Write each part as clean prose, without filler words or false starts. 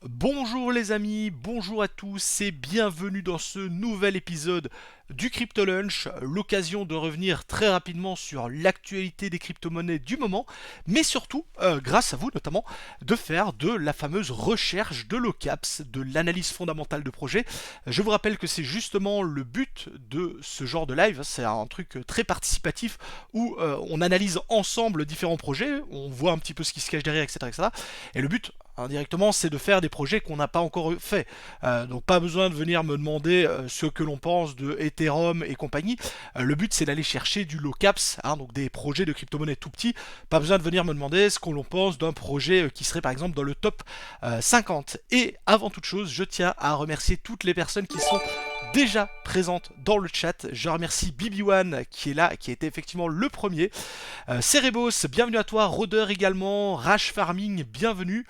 Bonjour les amis, bonjour à tous et bienvenue dans ce nouvel épisode du Crypto Lunch, l'occasion de revenir très rapidement sur l'actualité des crypto-monnaies du moment, mais surtout, grâce à vous notamment, de faire de la fameuse recherche de l'OCAPS, de l'analyse fondamentale de projet. Je vous rappelle que c'est justement le but de ce genre de live, c'est un truc très participatif où on analyse ensemble différents projets, on voit un petit peu ce qui se cache derrière, etc. etc. Et le but, indirectement, c'est de faire des projets qu'on n'a pas encore fait. Donc pas besoin de venir me demander ce que l'on pense de Ethereum et compagnie. Le but c'est d'aller chercher du low caps, donc des projets de crypto-monnaie tout petits. Pas besoin de venir me demander ce que l'on pense d'un projet qui serait par exemple dans le top 50. Et avant toute chose, je tiens à remercier toutes les personnes qui sont déjà présentes dans le chat. Je remercie BB1 qui est là, qui a été effectivement le premier. Cerebos, bienvenue à toi. Rodeur également. Rash Farming, bienvenue.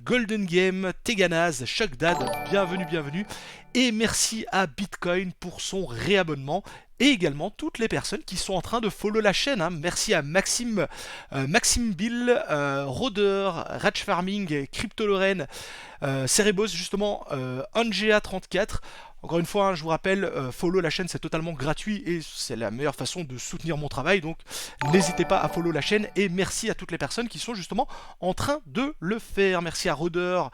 Golden Game, Teganaz, Shockdad, bienvenue, bienvenue. Et merci à Bitcoin pour son réabonnement. Et également toutes les personnes qui sont en train de follow la chaîne. Merci à Maxime, Maxime Bill, Rodeur, Ratch Farming, Crypto Lorraine, Cerebos justement, Angea34. Encore une fois, je vous rappelle, follow la chaîne, c'est totalement gratuit et c'est la meilleure façon de soutenir mon travail. Donc, n'hésitez pas à follow la chaîne et merci à toutes les personnes qui sont justement en train de le faire. Merci à Rodeur,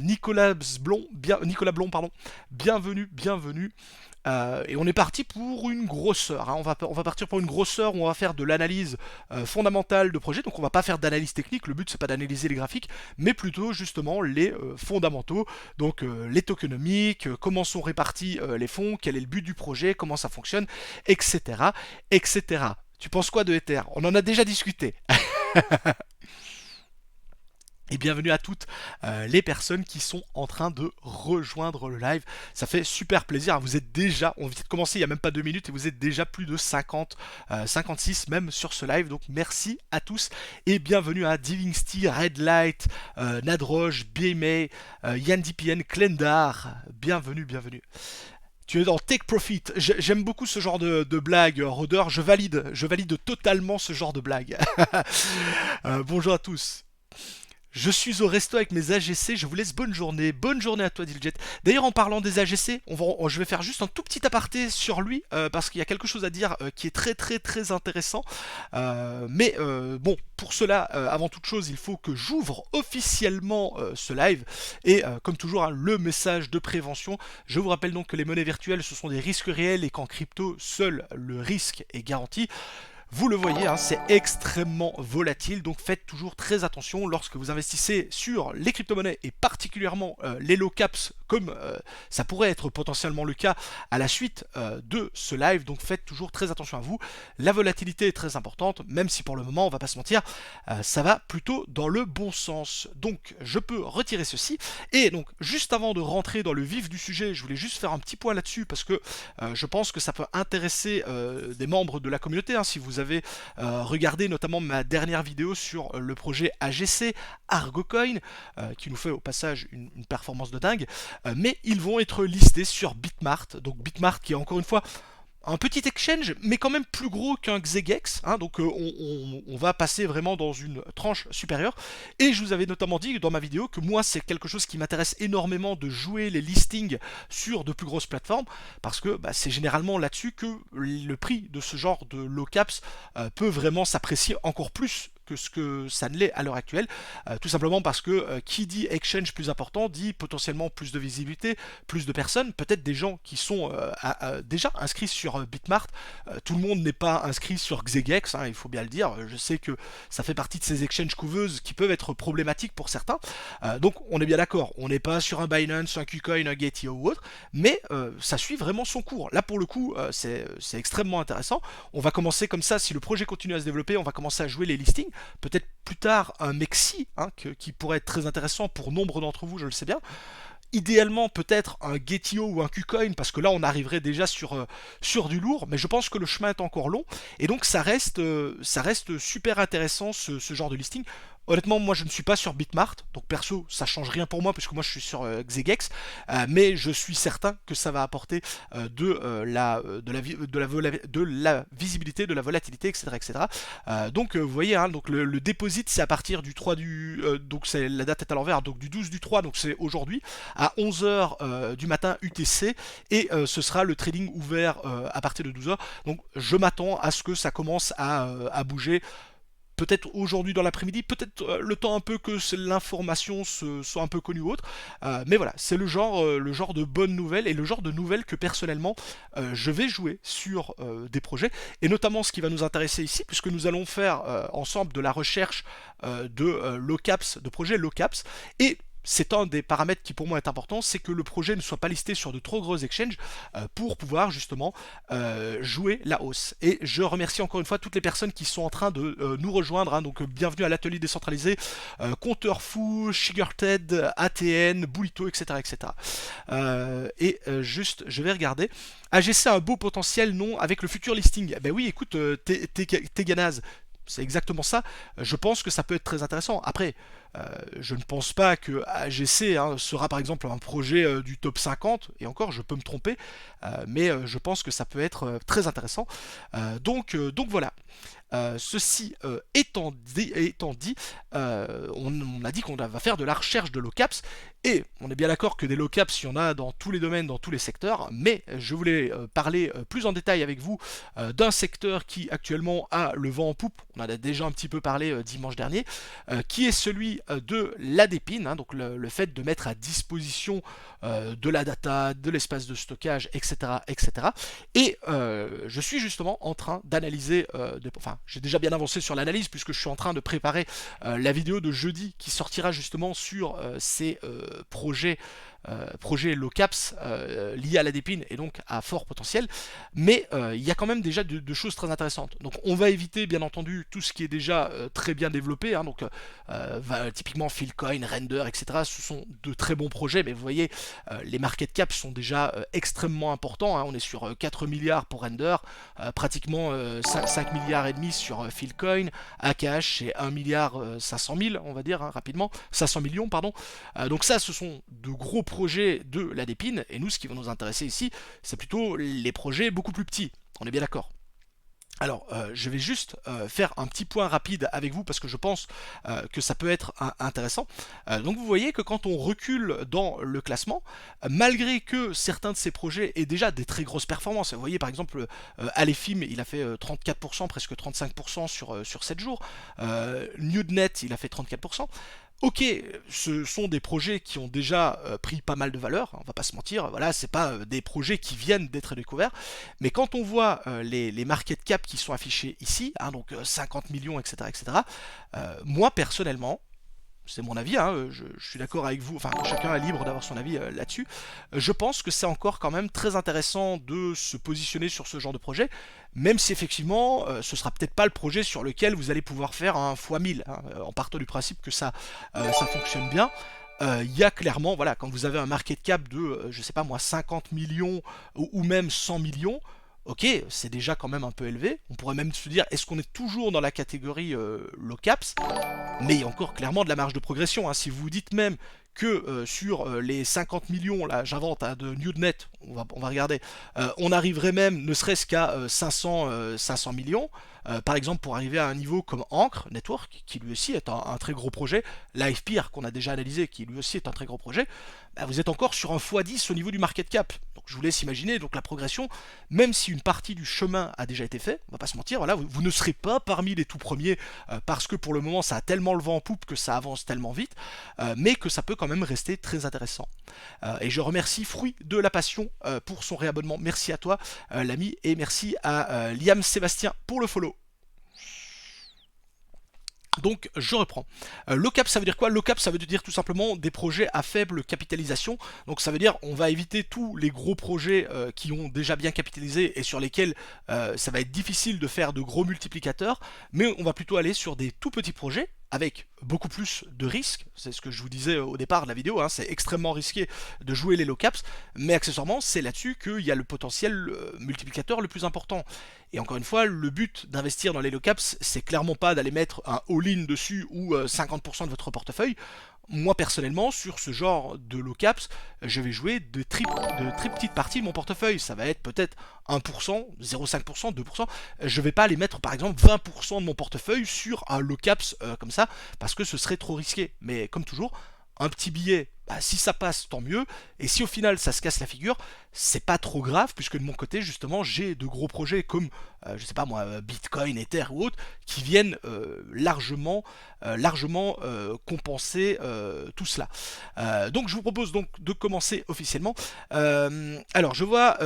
Nicolas Blond, pardon. Bienvenue, bienvenue. Et on est parti pour une grosseur. On va partir pour une grosseur où on va faire de l'analyse fondamentale de projet. Donc on va pas faire d'analyse technique. Le but c'est pas d'analyser les graphiques, mais plutôt justement les fondamentaux. Donc les tokenomiques, comment sont répartis les fonds, quel est le but du projet, comment ça fonctionne, etc., etc. Tu penses quoi de Ether? On en a déjà discuté. Et bienvenue à toutes les personnes qui sont en train de rejoindre le live. Ça fait super plaisir. Vous êtes déjà, on vient de commencer il n'y a même pas 2 minutes et vous êtes déjà plus de 50, 56 même sur ce live. Donc merci à tous et bienvenue à Divingsty, Redlight, Nadroge, BMA, Yann DPN, Klendar. Bienvenue, bienvenue. Tu es dans Take Profit. J'aime beaucoup ce genre de blague, Rodeur. Je valide totalement ce genre de blague. Bonjour à tous. Je suis au resto avec mes AGC, je vous laisse bonne journée. Bonne journée à toi, Diljet. D'ailleurs, en parlant des AGC, je vais faire juste un tout petit aparté sur lui, parce qu'il y a quelque chose à dire qui est très très très intéressant. Mais bon, pour cela, avant toute chose, il faut que j'ouvre officiellement ce live. Et comme toujours, le message de prévention. Je vous rappelle donc que les monnaies virtuelles, ce sont des risques réels et qu'en crypto, seul le risque est garanti. Vous le voyez, c'est extrêmement volatile, donc faites toujours très attention lorsque vous investissez sur les crypto-monnaies et particulièrement les low caps, comme ça pourrait être potentiellement le cas à la suite de ce live. Donc faites toujours très attention à vous. La volatilité est très importante, même si pour le moment, on va pas se mentir, ça va plutôt dans le bon sens. Donc je peux retirer ceci. Et donc juste avant de rentrer dans le vif du sujet, je voulais juste faire un petit point là-dessus parce que je pense que ça peut intéresser des membres de la communauté. Si vous avez regardé notamment ma dernière vidéo sur le projet AGC, Argocoin, qui nous fait au passage une performance de dingue, mais ils vont être listés sur Bitmart. Donc Bitmart qui est encore une fois un petit exchange, mais quand même plus gros qu'un Xegex, donc on va passer vraiment dans une tranche supérieure. Et je vous avais notamment dit dans ma vidéo que moi c'est quelque chose qui m'intéresse énormément de jouer les listings sur de plus grosses plateformes, parce que c'est généralement là-dessus que le prix de ce genre de low caps peut vraiment s'apprécier encore plus que ce que ça ne l'est à l'heure actuelle, tout simplement parce que qui dit exchange plus important dit potentiellement plus de visibilité, plus de personnes, peut-être des gens qui sont déjà inscrits sur Bitmart. Tout le monde n'est pas inscrit sur Xegex, il faut bien le dire. Je sais que ça fait partie de ces exchanges couveuses qui peuvent être problématiques pour certains. Donc on est bien d'accord, on n'est pas sur un Binance, un KuCoin, un Gate.io ou autre, mais ça suit vraiment son cours. Là pour le coup, c'est extrêmement intéressant. On va commencer comme ça, si le projet continue à se développer, on va commencer à jouer les listings. Peut-être plus tard un Mexi, qui pourrait être très intéressant pour nombre d'entre vous, je le sais bien. Idéalement peut-être un Gate.io ou un KuCoin, parce que là on arriverait déjà sur du lourd, mais je pense que le chemin est encore long, et donc ça reste super intéressant ce genre de listing. honnêtement, moi je ne suis pas sur Bitmart, donc perso, ça change rien pour moi puisque moi je suis sur Xegex, mais je suis certain que ça va apporter de la visibilité, de la volatilité, etc. etc. Donc vous voyez, hein, donc le deposit c'est à partir du 3 donc c'est la date est à l'envers, donc du 12 du 3, donc c'est aujourd'hui, à 11h du matin UTC, et ce sera le trading ouvert à partir de 12h. Donc je m'attends à ce que ça commence à bouger peut-être aujourd'hui dans l'après-midi, peut-être le temps un peu que l'information soit un peu connue ou autre. Mais voilà, c'est le genre de bonnes nouvelles et le genre de nouvelles que personnellement je vais jouer sur des projets. Et notamment ce qui va nous intéresser ici, puisque nous allons faire ensemble de la recherche de low-caps, de projets low-caps. Et c'est un des paramètres qui pour moi est important, c'est que le projet ne soit pas listé sur de trop gros exchanges pour pouvoir justement jouer la hausse. Et je remercie encore une fois toutes les personnes qui sont en train de nous rejoindre, hein, donc bienvenue à l'atelier décentralisé, Compteur Fou, Sugarted, ATN, Boulito, etc. etc. Juste, je vais regarder. AGC a un beau potentiel, non, avec le futur listing. Ben oui, écoute, Teganaz, c'est exactement ça. Je pense que ça peut être très intéressant. Après, je ne pense pas que AGC sera par exemple un projet du top 50, et encore, je peux me tromper, mais je pense que ça peut être très intéressant. Donc voilà. Ceci étant dit, on a dit qu'on va faire de la recherche de low caps, et on est bien d'accord que des low caps, il y en a dans tous les domaines, dans tous les secteurs, mais je voulais parler plus en détail avec vous d'un secteur qui actuellement a le vent en poupe. On en a déjà un petit peu parlé dimanche dernier, qui est celui de l'ADEPIN, hein, donc le fait de mettre à disposition de la data, de l'espace de stockage, etc. etc. Et je suis justement en train d'analyser, enfin j'ai déjà bien avancé sur l'analyse puisque je suis en train de préparer la vidéo de jeudi qui sortira justement sur ces projets low caps liés à la dépine et donc à fort potentiel, mais il y a quand même déjà de choses très intéressantes. Donc on va éviter bien entendu tout ce qui est déjà très bien développé, hein, donc typiquement Philcoin, Render, etc. Ce sont de très bons projets, mais vous voyez les market caps sont déjà extrêmement importants, hein. On est sur 4 milliards pour Render, pratiquement 5 milliards et demi sur Philcoin, AKH c'est 1 milliard 500 000 on va dire, hein, rapidement, 500 millions pardon. Donc ça ce sont de gros projets de la dépine, et nous ce qui va nous intéresser ici c'est plutôt les projets beaucoup plus petits, on est bien d'accord. Alors, je vais juste faire un petit point rapide avec vous parce que je pense que ça peut être intéressant. Donc vous voyez que quand on recule dans le classement, malgré que certains de ces projets aient déjà des très grosses performances, vous voyez par exemple Alepim, il a fait 34%, presque 35% sur 7 jours, Newdnet, il a fait 34%. Ok, ce sont des projets qui ont déjà pris pas mal de valeur, on va pas se mentir, voilà, c'est pas des projets qui viennent d'être découverts, mais quand on voit les market cap qui sont affichés ici, hein, donc 50 millions, etc., etc., moi personnellement, c'est mon avis, hein, je suis d'accord avec vous, enfin chacun est libre d'avoir son avis là-dessus, je pense que c'est encore quand même très intéressant de se positionner sur ce genre de projet, même si effectivement ce sera peut-être pas le projet sur lequel vous allez pouvoir faire un x1000, hein, en partant du principe que ça fonctionne bien. Il y a clairement, voilà, quand vous avez un market cap de, je sais pas moi, 50 millions ou même 100 millions, ok, c'est déjà quand même un peu élevé. On pourrait même se dire, est-ce qu'on est toujours dans la catégorie low caps? Mais il y a encore clairement de la marge de progression, hein. Si vous vous dites même que sur les 50 millions, là j'invente, hein, de Newdnet, on va regarder, on arriverait même ne serait-ce qu'à 500 millions, par exemple pour arriver à un niveau comme Ancre Network, qui lui aussi est un très gros projet, LivePeer qu'on a déjà analysé, qui lui aussi est un très gros projet, bah, vous êtes encore sur un x10 au niveau du market cap. Donc je vous laisse imaginer donc la progression, même si une partie du chemin a déjà été fait, on va pas se mentir, voilà, vous ne serez pas parmi les tout premiers, parce que pour le moment ça a tellement le vent en poupe que ça avance tellement vite, mais que ça peut quand même rester très intéressant. Et je remercie Fruit de la Passion pour son réabonnement, merci à toi l'ami, et merci à Liam Sébastien pour le follow. Donc je reprends. Low cap ça veut dire quoi? Low cap ça veut dire tout simplement des projets à faible capitalisation. Donc ça veut dire on va éviter tous les gros projets qui ont déjà bien capitalisé et sur lesquels ça va être difficile de faire de gros multiplicateurs, mais on va plutôt aller sur des tout petits projets avec beaucoup plus de risques, c'est ce que je vous disais au départ de la vidéo, hein, c'est extrêmement risqué de jouer les low caps, mais accessoirement c'est là-dessus qu'il y a le potentiel multiplicateur le plus important. Et encore une fois, le but d'investir dans les low caps, c'est clairement pas d'aller mettre un all-in dessus ou 50% de votre portefeuille. Moi personnellement, sur ce genre de low caps, je vais jouer de très petites parties de mon portefeuille. Ça va être peut-être 1%, 0,5%, 2%. Je vais pas aller mettre par exemple 20% de mon portefeuille sur un low caps comme ça, parce que ce serait trop risqué. Mais comme toujours, un petit billet, bah, si ça passe, tant mieux. Et si au final ça se casse la figure, c'est pas trop grave, puisque de mon côté, justement, j'ai de gros projets comme, je sais pas moi, Bitcoin, Ether ou autres, qui viennent largement compenser tout cela. Donc je vous propose donc de commencer officiellement. Alors je vois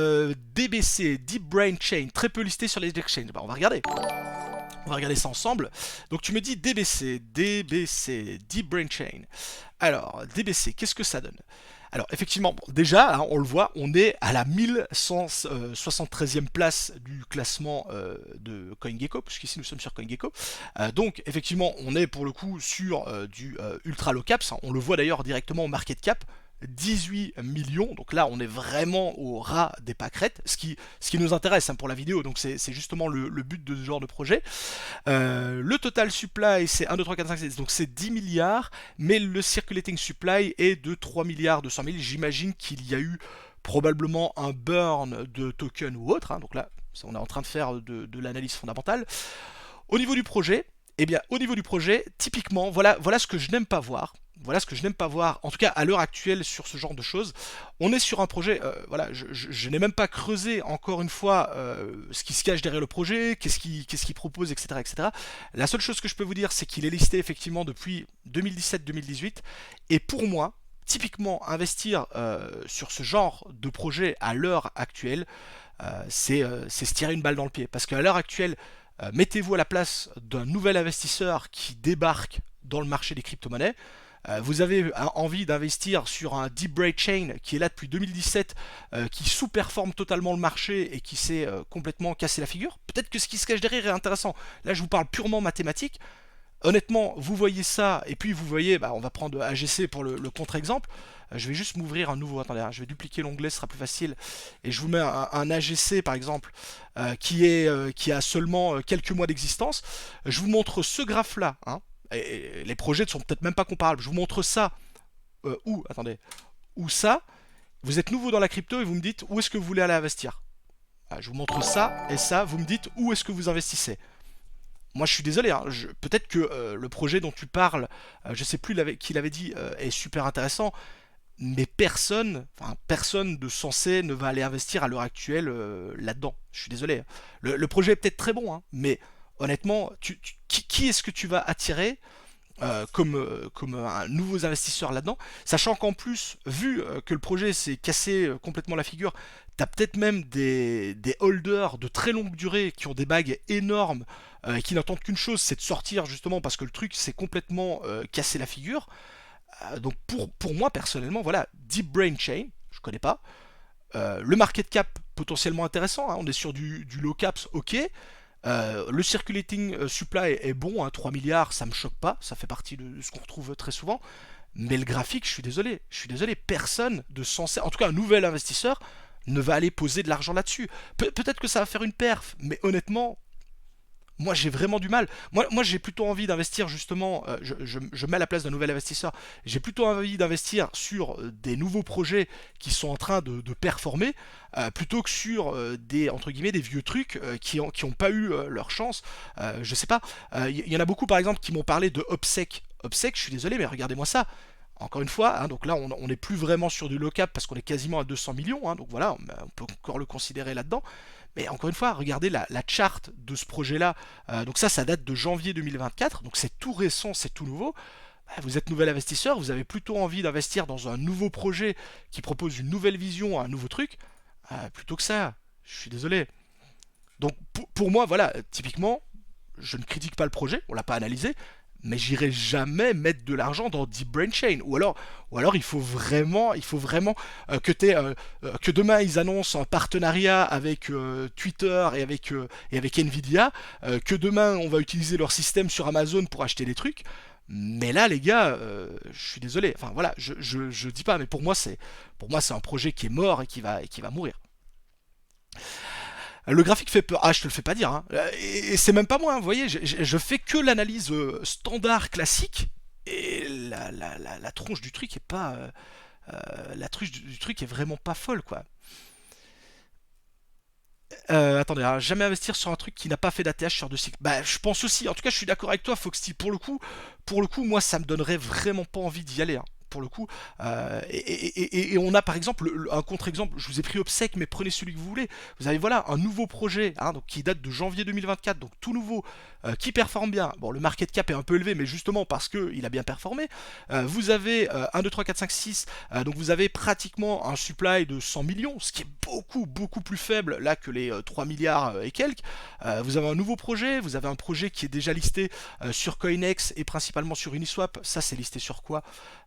DBC, Deep Brain Chain, très peu listé sur les exchanges. Bah, on va regarder. On va regarder ça ensemble. Donc tu me dis DBC, Deep Brain Chain. Alors, DBC, qu'est-ce que ça donne? Alors effectivement, bon, déjà, hein, on le voit, on est à la 1173e place du classement de CoinGecko, puisqu'ici nous sommes sur CoinGecko. Donc effectivement, on est pour le coup sur du ultra low caps, hein. On le voit d'ailleurs directement au market cap. 18 millions, donc là on est vraiment au ras des pâquerettes, ce qui nous intéresse hein, pour la vidéo, donc c'est justement le but de ce genre de projet. Le total supply c'est 1, 2, 3, 4, 5, 6, donc c'est 10 milliards, mais le circulating supply est de 3 milliards 200 000, j'imagine qu'il y a eu probablement un burn de tokens ou autre, hein, donc là on est en train de faire de l'analyse fondamentale. Au niveau du projet, eh bien au niveau du projet, typiquement, voilà ce que je n'aime pas voir. Voilà ce que je n'aime pas voir, en tout cas à l'heure actuelle sur ce genre de choses. On est sur un projet, voilà, je n'ai même pas creusé encore une fois ce qui se cache derrière le projet, qu'est-ce qu'il propose, etc., etc. La seule chose que je peux vous dire, c'est qu'il est listé effectivement depuis 2017-2018. Et pour moi, typiquement, investir sur ce genre de projet à l'heure actuelle, c'est se tirer une balle dans le pied. Parce qu'à l'heure actuelle, mettez-vous à la place d'un nouvel investisseur qui débarque dans le marché des crypto-monnaies. Vous avez envie d'investir sur un Deep Brain Chain qui est là depuis 2017, qui sous-performe totalement le marché et qui s'est complètement cassé la figure. Peut-être que ce qui se cache derrière est intéressant. Là, je vous parle purement mathématique. Honnêtement, vous voyez ça, et puis vous voyez, bah, on va prendre AGC pour le contre-exemple. Je vais juste m'ouvrir un nouveau, attendez, hein, je vais dupliquer l'onglet, ce sera plus facile. Et je vous mets un AGC par exemple, qui a seulement quelques mois d'existence. Je vous montre ce graphe-là, hein. Et les projets ne sont peut-être même pas comparables. Je vous montre ça, attendez, ou ça. Vous êtes nouveau dans la crypto et vous me dites où est-ce que vous voulez aller investir. Je vous montre ça et ça, vous me dites où est-ce que vous investissez. Moi je suis désolé, hein, peut-être que le projet dont tu parles, je sais plus qui l'avait dit, est super intéressant, mais personne de sensé ne va aller investir à l'heure actuelle là-dedans. Je suis désolé. Le projet est peut-être très bon, hein, mais honnêtement, qui est-ce que tu vas attirer comme un nouveau investisseur là-dedans, sachant qu'en plus, vu que le projet s'est cassé complètement la figure, t'as peut-être même des holders de très longue durée qui ont des bagues énormes et qui n'attendent qu'une chose, c'est de sortir justement parce que le truc s'est complètement cassé la figure. Donc pour moi personnellement, voilà, Deep Brain Chain, je connais pas. Le market cap potentiellement intéressant, hein, on est sur du low caps, ok. Le circulating supply est bon, hein, 3 milliards, ça me choque pas, ça fait partie de ce qu'on retrouve très souvent. Mais le graphique, je suis désolé, personne de sensé, en tout cas un nouvel investisseur, ne va aller poser de l'argent là-dessus. Peut-être que ça va faire une perf, mais honnêtement, moi j'ai vraiment du mal. Moi j'ai plutôt envie d'investir justement, je mets à la place d'un nouvel investisseur, j'ai plutôt envie d'investir sur des nouveaux projets qui sont en train de performer, plutôt que sur des, entre guillemets, des vieux trucs qui ont pas eu leur chance. Je sais pas, il y en a beaucoup par exemple qui m'ont parlé de OPSEC. OPSEC, je suis désolé, mais regardez-moi ça. Encore une fois, hein, donc là on n'est plus vraiment sur du low cap parce qu'on est quasiment à 200 millions, hein, donc voilà, on peut encore le considérer là-dedans. Mais encore une fois, regardez la charte de ce projet-là. Donc ça date de janvier 2024, donc c'est tout récent, c'est tout nouveau. Vous êtes nouvel investisseur, vous avez plutôt envie d'investir dans un nouveau projet qui propose une nouvelle vision, un nouveau truc, plutôt que ça. Je suis désolé. Donc pour moi, voilà, typiquement, je ne critique pas le projet, on l'a pas analysé, mais j'irai jamais mettre de l'argent dans Deep Brain Chain. Ou alors il faut vraiment que demain ils annoncent un partenariat avec Twitter et avec Nvidia, que demain on va utiliser leur système sur Amazon pour acheter des trucs. Mais là, les gars, je suis désolé. Enfin voilà, je dis pas, mais pour moi, c'est un projet qui est mort et qui va mourir. Le graphique fait peur. Ah, je te le fais pas dire. Hein. Et c'est même pas moi. Hein, vous voyez, je fais que l'analyse standard classique. Et la tronche du truc est pas. La truche du truc est vraiment pas folle, quoi. Attendez, hein, jamais investir sur un truc qui n'a pas fait d'ATH sur deux cycles. Bah, je pense aussi. En tout cas, je suis d'accord avec toi, Foxty. Pour le coup, moi, ça me donnerait vraiment pas envie d'y aller. Hein. Pour le coup, et on a par exemple un contre-exemple. Je vous ai pris Obsec, mais prenez celui que vous voulez. Vous avez voilà un nouveau projet, hein, donc qui date de janvier 2024, donc tout nouveau, qui performe bien. Bon, le market cap est un peu élevé, mais justement parce que il a bien performé. Vous avez 1, 2, 3, 4, 5, 6. Donc vous avez pratiquement un supply de 100 millions, ce qui est beaucoup plus faible là que les 3 milliards et quelques. Vous avez un nouveau projet, vous avez un projet qui est déjà listé sur Coinex et principalement sur Uniswap. Ça, c'est listé sur quoi?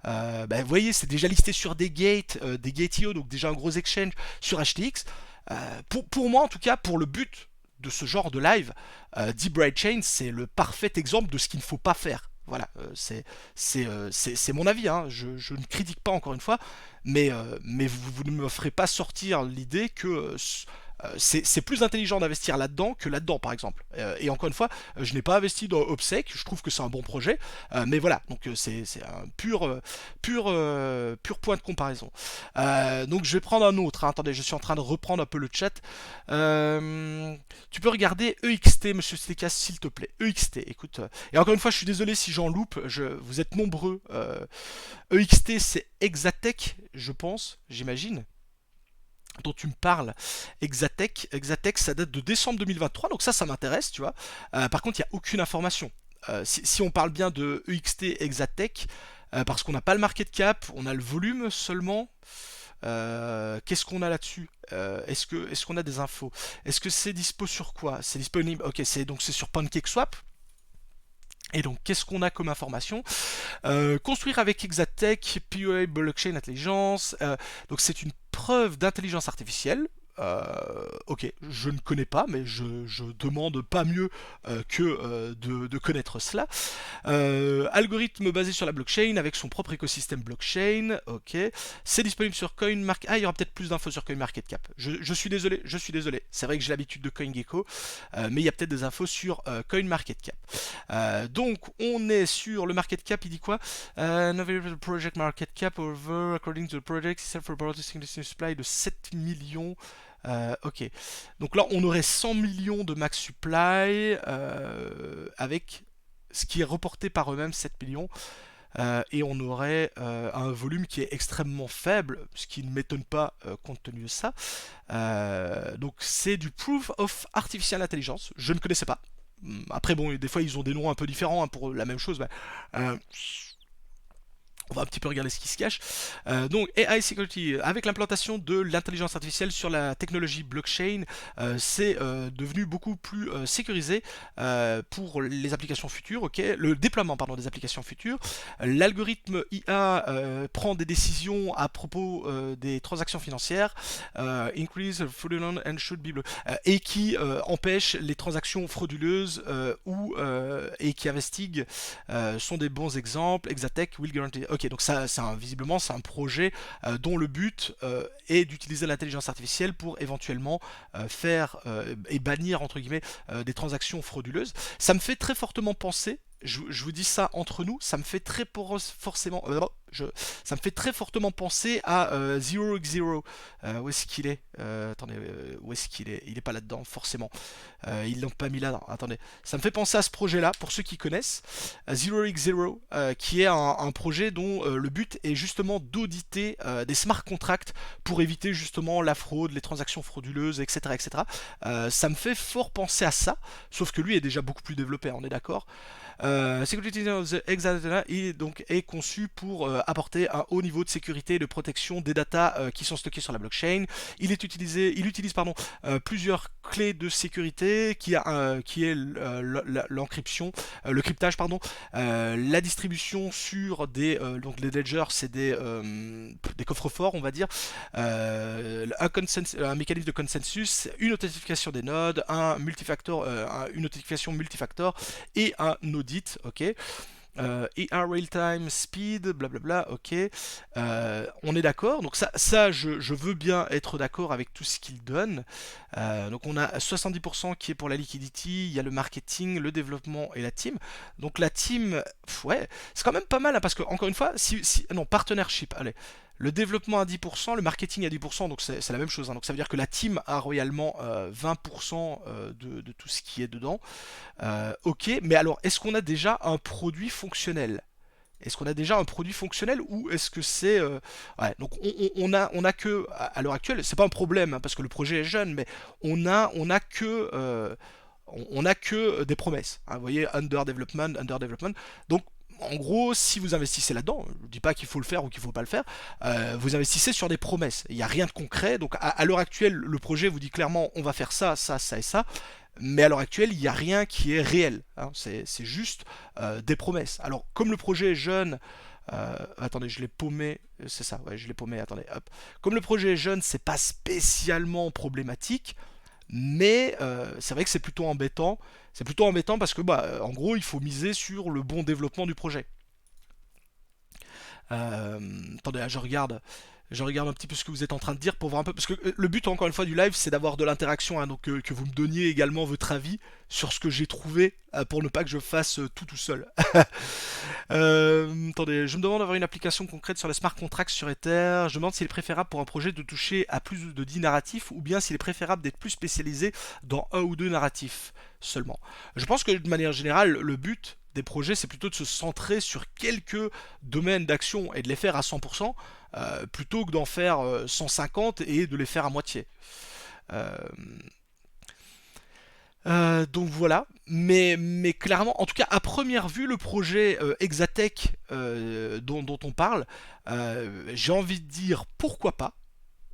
Bah, vous voyez, c'est déjà listé sur des Gate.io, donc déjà un gros exchange sur HTX. Pour moi, en tout cas, pour le but de ce genre de live, Deep Bright Chain, c'est le parfait exemple de ce qu'il ne faut pas faire. Voilà, c'est mon avis, hein. Je ne critique pas encore une fois, mais vous ne me ferez pas sortir l'idée que c'est plus intelligent d'investir là-dedans que là-dedans, par exemple. Et encore une fois, je n'ai pas investi dans Obsec, je trouve que c'est un bon projet, mais voilà, donc c'est un pur point de comparaison. Donc je vais prendre un autre, hein. Attendez, je suis en train de reprendre un peu le chat. Tu peux regarder EXT, monsieur Stekas, s'il te plaît. EXT, écoute. Et encore une fois, je suis désolé si j'en loupe, vous êtes nombreux. EXT, c'est Exatech, je pense, j'imagine dont tu me parles, Exatech, ça date de décembre 2023, donc ça m'intéresse, tu vois. Par contre, il n'y a aucune information. Si on parle bien de EXT Exatech, parce qu'on n'a pas le market cap, on a le volume seulement. Qu'est-ce qu'on a là-dessus? Est-ce qu'on a des infos? Est-ce que c'est dispo sur quoi? C'est disponible. Ok, c'est sur PancakeSwap. Et donc, qu'est-ce qu'on a comme information? Construire avec Exatech, POA Blockchain Intelligence. Donc, c'est une preuve d'intelligence artificielle. Ok, je ne connais pas, mais je demande pas mieux de connaître cela. Algorithme basé sur la blockchain avec son propre écosystème blockchain. Ok, c'est disponible sur CoinMarket. Ah, il y aura peut-être plus d'infos sur CoinMarketCap. Je suis désolé, je suis désolé. C'est vrai que j'ai l'habitude de CoinGecko, mais il y a peut-être des infos sur CoinMarketCap. Donc, on est sur le market cap. Il dit quoi? Project market cap over according to the project itself for producing the supply de 7 millions. Ok. Donc là, on aurait 100 millions de max supply avec ce qui est reporté par eux-mêmes, 7 millions. Et on aurait un volume qui est extrêmement faible, ce qui ne m'étonne pas compte tenu de ça. Donc c'est du Proof of Artificial Intelligence. Je ne connaissais pas. Après, bon, des fois, ils ont des noms un peu différents hein, pour la même chose. Bah, on va un petit peu regarder ce qui se cache. Donc AI Security, avec l'implantation de l'intelligence artificielle sur la technologie blockchain, c'est devenu beaucoup plus sécurisé pour les applications futures. Ok, le déploiement pardon des applications futures. L'algorithme IA prend des décisions à propos des transactions financières, increase fraudulent and should be et qui empêche les transactions frauduleuses et qui investigue sont des bons exemples. Exatech will guarantee. Ok, donc ça, visiblement, c'est un projet dont le but est d'utiliser l'intelligence artificielle pour éventuellement faire et bannir entre guillemets des transactions frauduleuses. Ça me fait très fortement penser. Je vous dis ça entre nous, ça me fait très forcément, ça me fait très fortement penser à 0x0. Où est-ce qu'il est, attendez, où est-ce qu'il est? Il est pas là-dedans, forcément. Ils l'ont pas mis là. Attendez, ça me fait penser à ce projet-là, pour ceux qui connaissent, 0x0, qui est un projet dont le but est justement d'auditer des smart contracts pour éviter justement la fraude, les transactions frauduleuses, etc., etc. Ça me fait fort penser à ça, sauf que lui est déjà beaucoup plus développé, on est d'accord. Security of the Exadata est conçu pour apporter un haut niveau de sécurité et de protection des datas qui sont stockées sur la blockchain. Il utilise plusieurs clés de sécurité qui est l'encryption, le cryptage pardon, la distribution sur donc les ledgers, c'est des coffres-forts on va dire, un mécanisme de consensus, une authentification des nodes, une authentification multifactor et un audit, ok. ER Real-Time Speed, blablabla, ok. On est d'accord. Donc ça je veux bien être d'accord avec tout ce qu'il donne. Donc on a 70% qui est pour la liquidity, il y a le marketing, le développement et la team. Donc la team, ouais, c'est quand même pas mal, hein, parce que encore une fois, non, partnership, allez. Le développement à 10%, le marketing à 10%, donc c'est la même chose, hein. Donc ça veut dire que la team a royalement 20% de tout ce qui est dedans. Ok, mais alors est-ce qu'on a déjà un produit fonctionnel? Est-ce qu'on a déjà un produit fonctionnel ou est-ce que c'est ouais, donc on a que à l'heure actuelle, c'est pas un problème, hein, parce que le projet est jeune, mais on a que des promesses, hein. Vous voyez, under development. Donc en gros, si vous investissez là-dedans, je ne dis pas qu'il faut le faire ou qu'il ne faut pas le faire, vous investissez sur des promesses. Il n'y a rien de concret. Donc à l'heure actuelle, le projet vous dit clairement on va faire ça, ça, ça et ça. Mais à l'heure actuelle, il n'y a rien qui est réel, hein. C'est juste des promesses. Alors, comme le projet est jeune, attendez, je l'ai paumé, c'est ça, ouais, je l'ai paumé, attendez, hop. Comme le projet est jeune, c'est pas spécialement problématique, mais c'est vrai que c'est plutôt embêtant. C'est plutôt embêtant parce que, bah, en gros, il faut miser sur le bon développement du projet. Attendez, là, je regarde un petit peu ce que vous êtes en train de dire pour voir un peu. Parce que le but, encore une fois, du live, c'est d'avoir de l'interaction, hein, donc que vous me donniez également votre avis sur ce que j'ai trouvé pour ne pas que je fasse tout seul. Attendez, je me demande d'avoir une application concrète sur les smart contracts sur Ether. Je me demande s'il est préférable pour un projet de toucher à plus de 10 narratifs ou bien s'il est préférable d'être plus spécialisé dans un ou deux narratifs seulement. Je pense que de manière générale, le but des projets, c'est plutôt de se centrer sur quelques domaines d'action et de les faire à 100%, plutôt que d'en faire 150 et de les faire à moitié. Euh, donc voilà, mais clairement, en tout cas à première vue, le projet Exatech dont on parle, j'ai envie de dire pourquoi pas,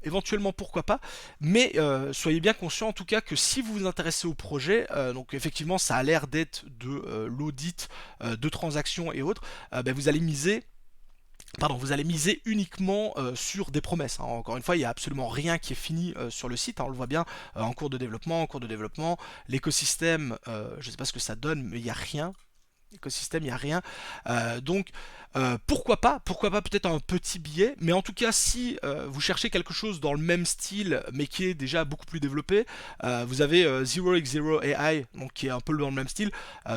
éventuellement pourquoi pas, mais soyez bien conscient en tout cas que si vous vous intéressez au projet, donc effectivement ça a l'air d'être de l'audit de transactions et autres, ben, vous allez miser uniquement sur des promesses, hein. Encore une fois, il n'y a absolument rien qui est fini sur le site, hein. On le voit bien en cours de développement, L'écosystème, je ne sais pas ce que ça donne, mais il n'y a rien. Écosystème, il n'y a rien. Donc, pourquoi pas peut-être un petit billet, mais en tout cas, si vous cherchez quelque chose dans le même style, mais qui est déjà beaucoup plus développé, vous avez 0x0 AI, donc qui est un peu dans le même style,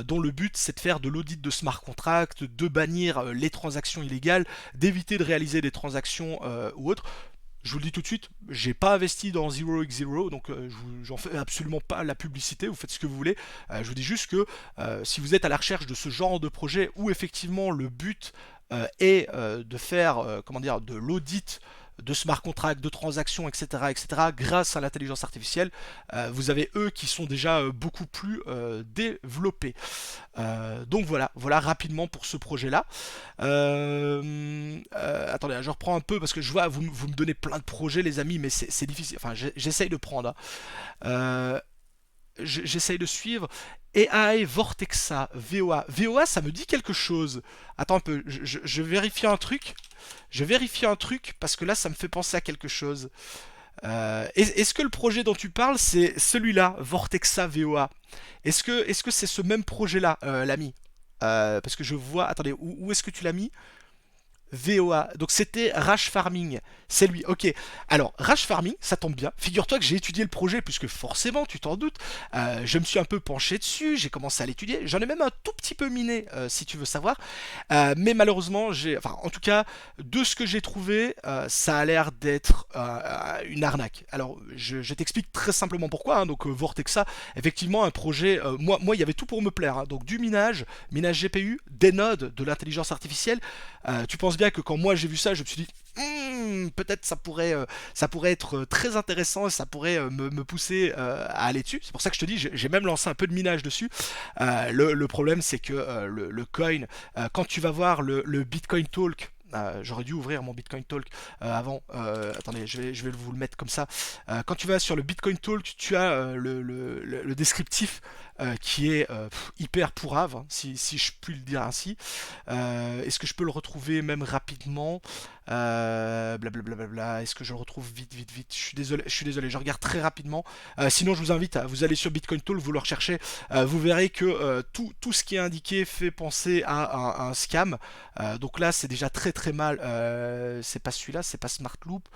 dont le but c'est de faire de l'audit de smart contracts, de bannir les transactions illégales, d'éviter de réaliser des transactions ou autres. Je vous le dis tout de suite, j'ai pas investi dans 0x0, donc j'en fais absolument pas la publicité, vous faites ce que vous voulez. Je vous dis juste que si vous êtes à la recherche de ce genre de projet où effectivement le but est de faire comment dire, de l'audit de smart contracts, de transactions, etc., etc., grâce à l'intelligence artificielle, vous avez eux qui sont déjà beaucoup plus développés. Donc voilà rapidement pour ce projet-là. Attendez, je reprends un peu parce que je vois, vous me donnez plein de projets, les amis, mais c'est difficile. Enfin, j'essaye de prendre, hein. Euh, J'essaye de suivre. AI Vortexa, VOA. VOA, ça me dit quelque chose. Attends un peu, je vérifie un truc. Je vérifie un truc parce que là, ça me fait penser à quelque chose. Est-ce que le projet dont tu parles, c'est celui-là, Vortexa VOA? Est-ce que c'est ce même projet-là, l'ami? Parce que je vois. Attendez, où est-ce que tu l'as mis? VOA. Donc c'était Rash Farming. C'est lui. Ok. Alors, Rash Farming, ça tombe bien. Figure-toi que j'ai étudié le projet, puisque forcément, tu t'en doutes, je me suis un peu penché dessus, j'ai commencé à l'étudier. J'en ai même un tout petit peu miné, si tu veux savoir. Mais malheureusement, enfin, en tout cas, de ce que j'ai trouvé, ça a l'air d'être une arnaque. Alors, je t'explique très simplement pourquoi, hein. Donc, Vortexa, effectivement, un projet. Moi, il y avait tout pour me plaire, hein. Donc, du minage GPU, des nodes, de l'intelligence artificielle. Tu penses bien que quand moi j'ai vu ça, je me suis dit peut-être ça pourrait être très intéressant et ça pourrait me pousser à aller dessus. C'est pour ça que je te dis, j'ai même lancé un peu de minage dessus. Le problème, c'est que le coin, quand tu vas voir le Bitcoin Talk J'aurais dû ouvrir mon Bitcoin Talk avant. Attendez, je vais vous le mettre comme ça. Quand tu vas sur le Bitcoin Talk, tu as le descriptif qui est hyper pourrave, hein, si je puis le dire ainsi. Est-ce que je peux le retrouver même rapidement? Blablabla. Est-ce que je le retrouve vite, vite, vite? Je suis désolé, je regarde très rapidement. Sinon, je vous invite à vous aller sur Bitcoin Talk, vous le recherchez. Vous verrez que tout ce qui est indiqué fait penser à un scam. Donc là, c'est déjà très très mal. C'est pas celui-là, c'est pas Smart Loop.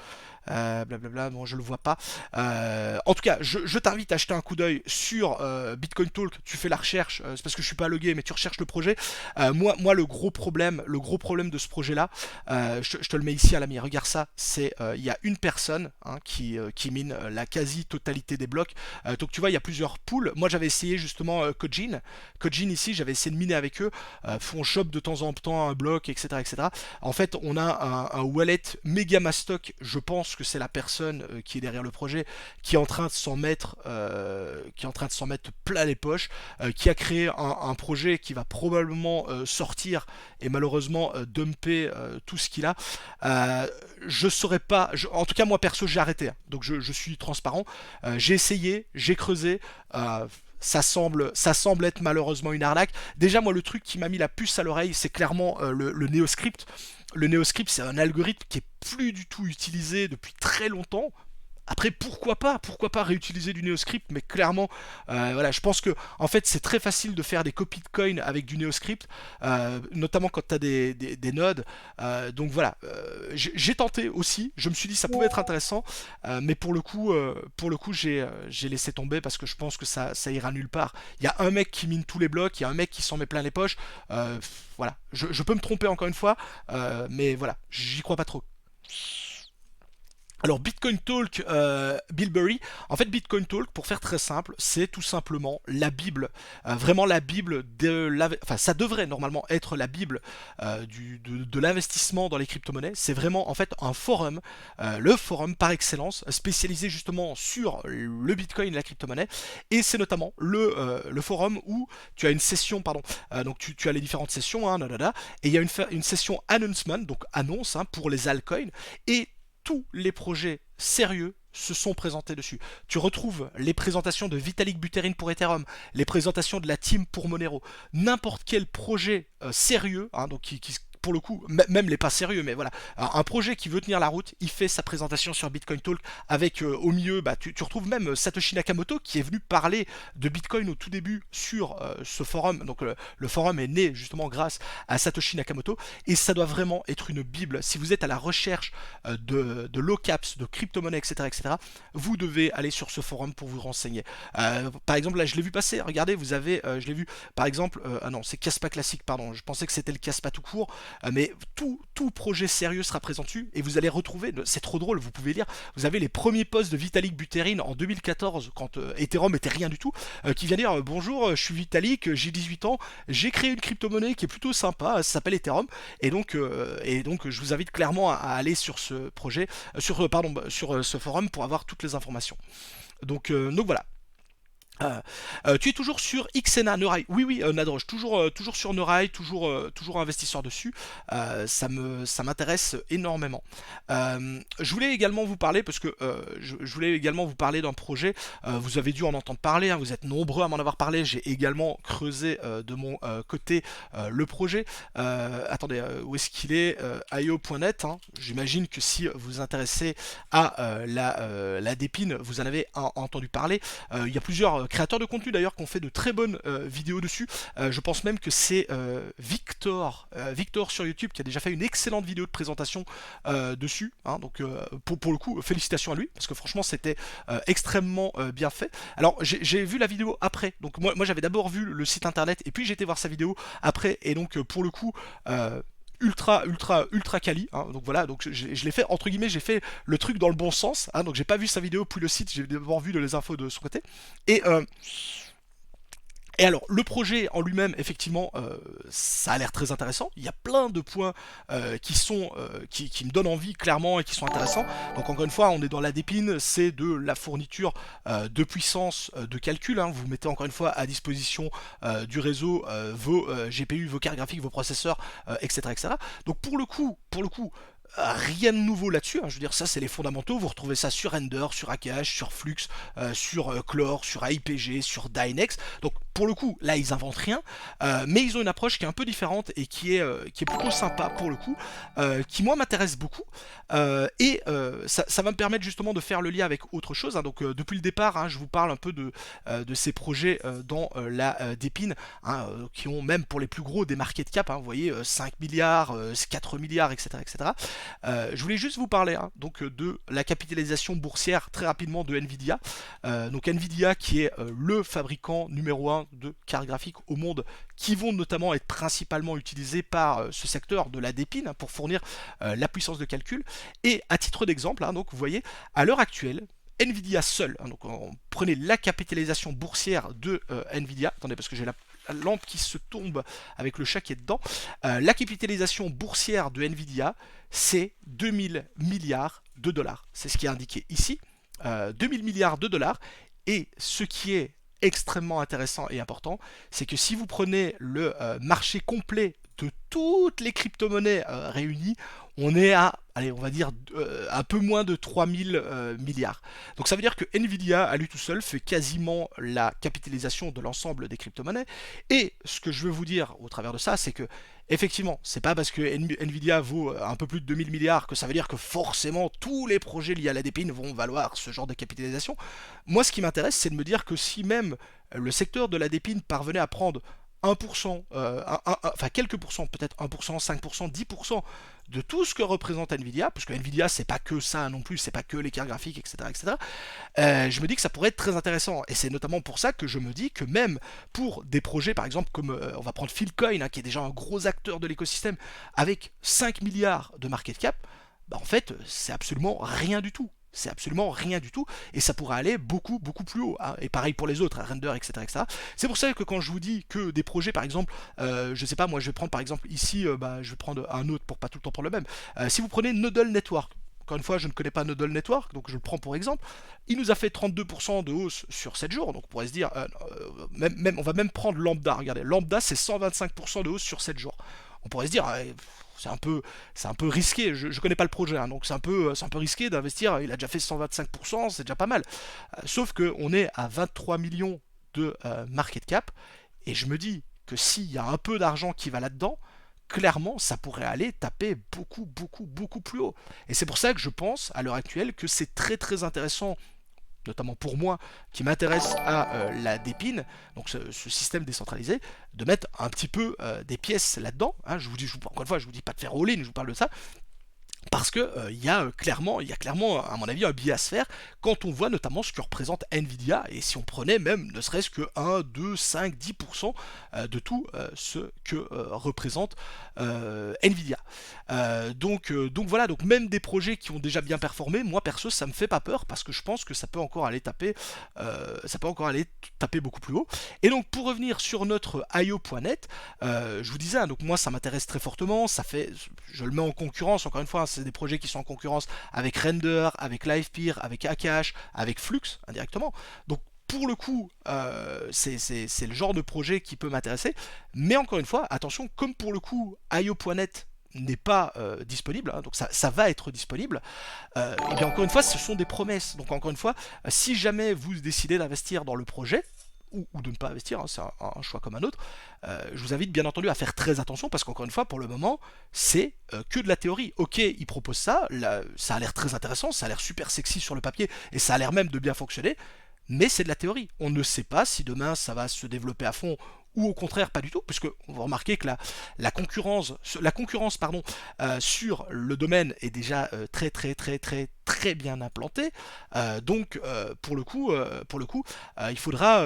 Blablabla, bon, je le vois pas. En tout cas, je t'invite à jeter un coup d'œil sur Bitcoin Talk. Tu fais la recherche, c'est parce que je suis pas logué, mais tu recherches le projet. Moi, le gros problème de ce projet-là, je te le mets ici à l'ami. Regarde ça, c'est il y a une personne hein, qui mine la quasi-totalité des blocs. Donc tu vois, il y a plusieurs pools. Moi, j'avais essayé justement Kojin. Kojin ici, j'avais essayé de miner avec eux. On chope de temps en temps un bloc, etc., etc. En fait, on a un wallet méga mastoc. Je pense que c'est la personne qui est derrière le projet qui est en train de s'en mettre plein les poches, qui a créé un projet qui va probablement sortir et malheureusement dumper tout ce qu'il a. Je saurais pas, en tout cas moi perso j'ai arrêté, hein. Donc je suis transparent. J'ai essayé, j'ai creusé. Ça semble être malheureusement une arnaque. Déjà, moi, le truc qui m'a mis la puce à l'oreille, c'est clairement le NeoScript. Le NeoScript, c'est un algorithme qui est plus du tout utilisé depuis très longtemps. Après, pourquoi pas réutiliser du NeoScript, mais clairement, voilà, je pense que en fait, c'est très facile de faire des copies de coin avec du NeoScript, notamment quand tu as des nodes. Donc voilà, j'ai tenté aussi. Je me suis dit ça pouvait être intéressant, mais pour le coup, j'ai laissé tomber parce que je pense que ça ira nulle part. Il y a un mec qui mine tous les blocs, il y a un mec qui s'en met plein les poches. Voilà, je peux me tromper encore une fois, mais voilà, j'y crois pas trop. Alors Bitcoin Talk, Billberry, en fait Bitcoin Talk, pour faire très simple, c'est tout simplement la Bible, vraiment la Bible enfin ça devrait normalement être la Bible de l'investissement dans les crypto-monnaies. C'est vraiment en fait un forum, le forum par excellence, spécialisé justement sur le Bitcoin et la crypto-monnaie. Et c'est notamment le forum où tu as une session, pardon, donc tu as les différentes sessions, hein, et il y a une session announcement, donc annonce hein, pour les altcoins, et tous les projets sérieux se sont présentés dessus. Tu retrouves les présentations de Vitalik Buterin pour Ethereum, les présentations de la team pour Monero, n'importe quel projet sérieux, hein, donc qui pour le coup, même les pas sérieux, mais voilà, un projet qui veut tenir la route, il fait sa présentation sur Bitcoin Talk avec au milieu, bah, tu retrouves même Satoshi Nakamoto qui est venu parler de Bitcoin au tout début sur ce forum. Donc le forum est né justement grâce à Satoshi Nakamoto et ça doit vraiment être une bible. Si vous êtes à la recherche de low caps, de crypto-monnaies, etc., etc., vous devez aller sur ce forum pour vous renseigner. Par exemple, là je l'ai vu passer, regardez, vous avez, je l'ai vu, par exemple, ah non, c'est Caspa classique, pardon, je pensais que c'était le Caspa tout court. Mais tout projet sérieux sera présent dessus et vous allez retrouver, c'est trop drôle, vous pouvez lire, vous avez les premiers posts de Vitalik Buterin en 2014 quand Ethereum était rien du tout, qui vient dire bonjour, je suis Vitalik, j'ai 18 ans, j'ai créé une crypto-monnaie qui est plutôt sympa, ça s'appelle Ethereum et donc je vous invite clairement à aller sur ce projet, sur ce forum pour avoir toutes les informations. Donc voilà. Tu es toujours sur Xena Neurai. Oui, oui, Nadroge, toujours sur Neurai, toujours investisseur dessus. Ça m'intéresse énormément. Je voulais également vous parler, parce que je voulais également vous parler d'un projet. Vous avez dû en entendre parler, hein, vous êtes nombreux à m'en avoir parlé. J'ai également creusé de mon côté le projet. Attendez, où est-ce qu'il est, IO.net. Hein. J'imagine que si vous vous intéressez à la dépine, vous en avez entendu parler. Il y a plusieurs créateurs de contenu d'ailleurs qui ont fait de très bonnes vidéos dessus. Je pense même que c'est Victor sur YouTube qui a déjà fait une excellente vidéo de présentation dessus. Hein, donc pour le coup, félicitations à lui parce que franchement c'était extrêmement bien fait. Alors j'ai vu la vidéo après. Donc moi j'avais d'abord vu le site internet et puis j'ai été voir sa vidéo après et donc pour le coup ultra quali, hein, donc voilà, donc je l'ai fait entre guillemets, j'ai fait le truc dans le bon sens, hein, donc j'ai pas vu sa vidéo puis le site, j'ai d'abord vu les infos de son côté et Et alors, le projet en lui-même, effectivement, ça a l'air très intéressant. Il y a plein de points qui me donnent envie, clairement, et qui sont intéressants. Donc, encore une fois, on est dans la dépine, c'est de la fourniture de puissance de calcul, hein. Vous mettez encore une fois à disposition du réseau vos GPU, vos cartes graphiques, vos processeurs, etc., etc. Donc, pour le coup, rien de nouveau là-dessus, hein. Je veux dire, ça c'est les fondamentaux, vous retrouvez ça sur Render, sur Akash, sur Flux, sur Clore, sur AIPG, sur Dynex. Donc pour le coup, là ils inventent rien, mais ils ont une approche qui est un peu différente et qui est plutôt sympa pour le coup, qui moi m'intéresse beaucoup, ça va me permettre justement de faire le lien avec autre chose, hein. Donc depuis le départ, hein, je vous parle un peu de ces projets dans la Dépine, hein, qui ont même pour les plus gros des market cap, hein, vous voyez, 5 milliards, 4 milliards, etc. etc. Je voulais juste vous parler, hein, donc de la capitalisation boursière très rapidement de Nvidia. Donc Nvidia qui est le fabricant numéro 1 de cartes graphiques au monde, qui vont notamment être principalement utilisées par ce secteur de la dépine, hein, pour fournir la puissance de calcul. Et à titre d'exemple, hein, donc vous voyez, à l'heure actuelle, Nvidia seul, hein, donc on prenait la capitalisation boursière de Nvidia, attendez parce que j'ai la lampe qui se tombe avec le chat qui est dedans. La capitalisation boursière de Nvidia, c'est 2000 milliards de dollars. C'est ce qui est indiqué ici. 2000 milliards de dollars. Et ce qui est extrêmement intéressant et important, c'est que si vous prenez le marché complet de toutes les crypto-monnaies réunies, on est à, allez, on va dire un peu moins de 3000 milliards. Donc ça veut dire que Nvidia, à lui tout seul, fait quasiment la capitalisation de l'ensemble des crypto-monnaies. Et ce que je veux vous dire au travers de ça, c'est que effectivement, c'est pas parce que Nvidia vaut un peu plus de 2000 milliards que ça veut dire que forcément tous les projets liés à la dépine vont valoir ce genre de capitalisation. Moi, ce qui m'intéresse, c'est de me dire que si même le secteur de la dépine parvenait à prendre 1%, enfin quelques pourcents, peut-être 1%, 5%, 10% de tout ce que représente Nvidia, parce que Nvidia c'est pas que ça non plus, c'est pas que les cartes graphiques, etc. etc. Je me dis que ça pourrait être très intéressant, et c'est notamment pour ça que je me dis que même pour des projets par exemple comme, on va prendre Philcoin, hein, qui est déjà un gros acteur de l'écosystème, avec 5 milliards de market cap, bah en fait c'est absolument rien du tout. C'est absolument rien du tout, et ça pourrait aller beaucoup beaucoup plus haut, hein. Et pareil pour les autres, hein, Render, etc., etc. C'est pour ça que quand je vous dis que des projets, par exemple, je sais pas, moi je vais prendre par exemple ici, je vais prendre un autre pour pas tout le temps prendre le même. Si vous prenez Nodal Network, encore une fois, je ne connais pas Nodal Network, donc je le prends pour exemple. Il nous a fait 32% de hausse sur 7 jours, donc on pourrait se dire, on va même prendre Lambda. Regardez, Lambda c'est 125% de hausse sur 7 jours. On pourrait se dire, c'est un peu risqué. Je connais pas le projet, hein, donc c'est un peu risqué d'investir. Il a déjà fait 125%, c'est déjà pas mal. Sauf que on est à 23 millions de market cap, et je me dis que s'il y a un peu d'argent qui va là-dedans, clairement, ça pourrait aller taper beaucoup, beaucoup, beaucoup plus haut. Et c'est pour ça que je pense, à l'heure actuelle, que c'est très, très intéressant, notamment pour moi, qui m'intéresse à la dépine, donc ce système décentralisé, de mettre un petit peu des pièces là-dedans, hein. Je vous dis, encore une fois, je vous dis pas de faire all-in, je vous parle de ça, parce que il y a clairement, à mon avis, un biais à se faire quand on voit notamment ce que représente Nvidia, et si on prenait même ne serait-ce que 1, 2, 5, 10% de tout ce que représente Nvidia. Donc voilà, donc même des projets qui ont déjà bien performé, moi perso ça me fait pas peur, parce que je pense que ça peut encore aller taper beaucoup plus haut. Et donc pour revenir sur notre IO.net, je vous disais, hein, donc moi ça m'intéresse très fortement, je le mets en concurrence, encore une fois, hein, c'est des projets qui sont en concurrence avec Render, avec Livepeer, avec Akash, avec Flux indirectement. Donc pour le coup, c'est le genre de projet qui peut m'intéresser. Mais encore une fois, attention, comme pour le coup, IO.net n'est pas disponible, hein, donc ça va être disponible, et bien encore une fois, ce sont des promesses. Donc encore une fois, si jamais vous décidez d'investir dans le projet, ou de ne pas investir, hein, c'est un choix comme un autre, je vous invite bien entendu à faire très attention, parce qu'encore une fois, pour le moment, c'est que de la théorie. Ok, ils proposent ça, là, ça a l'air très intéressant, ça a l'air super sexy sur le papier, et ça a l'air même de bien fonctionner, mais c'est de la théorie. On ne sait pas si demain ça va se développer à fond, ou au contraire pas du tout, puisque on va remarquer que la concurrence pardon, sur le domaine est déjà très très très très très bien implantée. Donc il faudra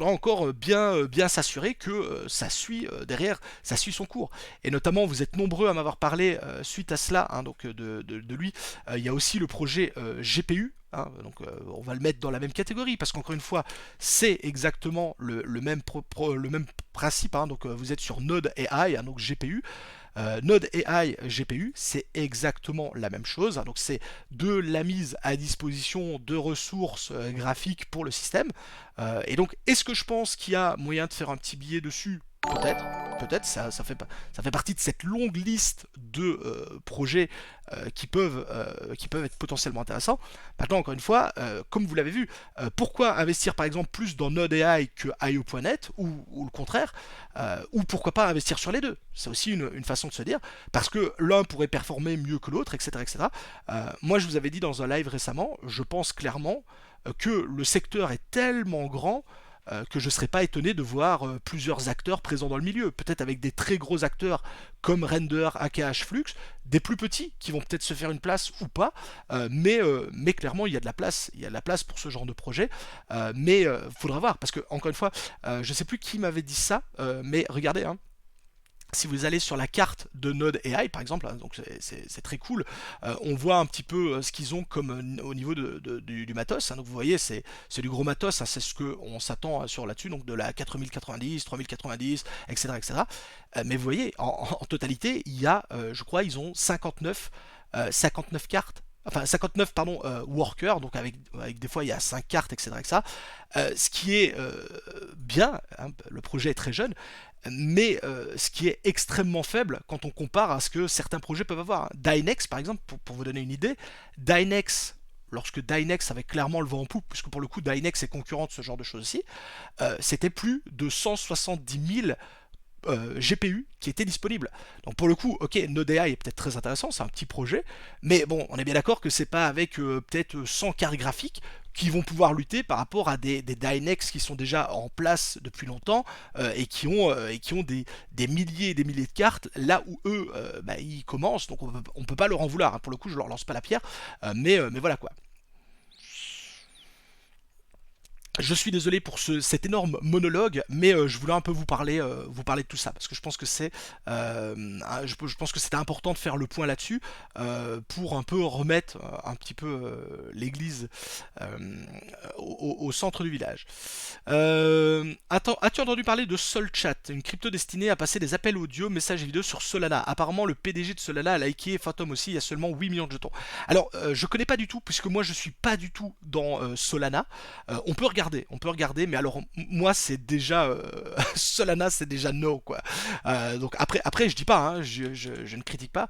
encore bien s'assurer que ça suit derrière, ça suit son cours. Et notamment, vous êtes nombreux à m'avoir parlé suite à cela, hein, donc de lui. Il y a aussi le projet GPU. hein, donc on va le mettre dans la même catégorie, parce qu'encore une fois, c'est exactement le même principe, hein, donc vous êtes sur Node AI, hein, donc GPU. Node AI GPU, c'est exactement la même chose, hein, donc c'est de la mise à disposition de ressources graphiques pour le système. Et donc, est-ce que je pense qu'il y a moyen de faire un petit billet dessus? Peut-être, peut-être, ça fait partie de cette longue liste de projets qui peuvent être potentiellement intéressants. Maintenant, encore une fois, comme vous l'avez vu, pourquoi investir par exemple plus dans Node AI que IO.net ou le contraire, ou pourquoi pas investir sur les deux? C'est aussi une façon de se dire, parce que l'un pourrait performer mieux que l'autre, etc. etc. Moi, je vous avais dit dans un live récemment, je pense clairement que le secteur est tellement grand que je ne serais pas étonné de voir plusieurs acteurs présents dans le milieu, peut-être avec des très gros acteurs comme Render, AKH Flux, des plus petits qui vont peut-être se faire une place ou pas, mais clairement il y a de la place pour ce genre de projet, mais faudra voir, parce que encore une fois, je ne sais plus qui m'avait dit ça, mais regardez, hein, si vous allez sur la carte de Node AI par exemple, hein, donc c'est très cool, on voit un petit peu ce qu'ils ont comme au niveau du matos, hein, donc vous voyez c'est du gros matos, hein, c'est ce qu'on s'attend sur là-dessus, donc de la 4090, 3090, etc. etc. Mais vous voyez, en totalité, il y a, je crois, ils ont 59 cartes. Enfin, 59 pardon, workers, donc avec des fois il y a 5 cartes, etc. etc. Ce qui est bien, hein, le projet est très jeune, mais ce qui est extrêmement faible quand on compare à ce que certains projets peuvent avoir. Dynex, par exemple, pour vous donner une idée, Dynex, lorsque Dynex avait clairement le vent en poupe, puisque pour le coup Dynex est concurrent de ce genre de choses aussi, c'était plus de 170 000 GPU qui était disponible. Donc pour le coup, ok, Node AI est peut-être très intéressant, c'est un petit projet, mais bon, on est bien d'accord que c'est pas avec peut-être 100 cartes graphiques qui vont pouvoir lutter par rapport à des Dynex qui sont déjà en place depuis longtemps et qui ont des milliers et des milliers de cartes, là où eux, bah, ils commencent, donc on peut pas leur en vouloir, hein. Pour le coup, je leur lance pas la pierre, mais voilà quoi. Je suis désolé pour cet énorme monologue, mais je voulais un peu vous parler de tout ça, parce que je pense que je pense que c'était important de faire le point là-dessus pour un peu remettre un petit peu l'église au centre du village. As-tu entendu parler de SolChat, une crypto destinée à passer des appels audio, messages et vidéos sur Solana? Apparemment, le PDG de Solana a liké Phantom aussi, il y a seulement 8 millions de jetons. Alors, je connais pas du tout, puisque moi je suis pas du tout dans Solana. On peut regarder, mais alors moi c'est déjà Solana, c'est déjà no quoi. Donc après je dis pas, hein, je ne critique pas,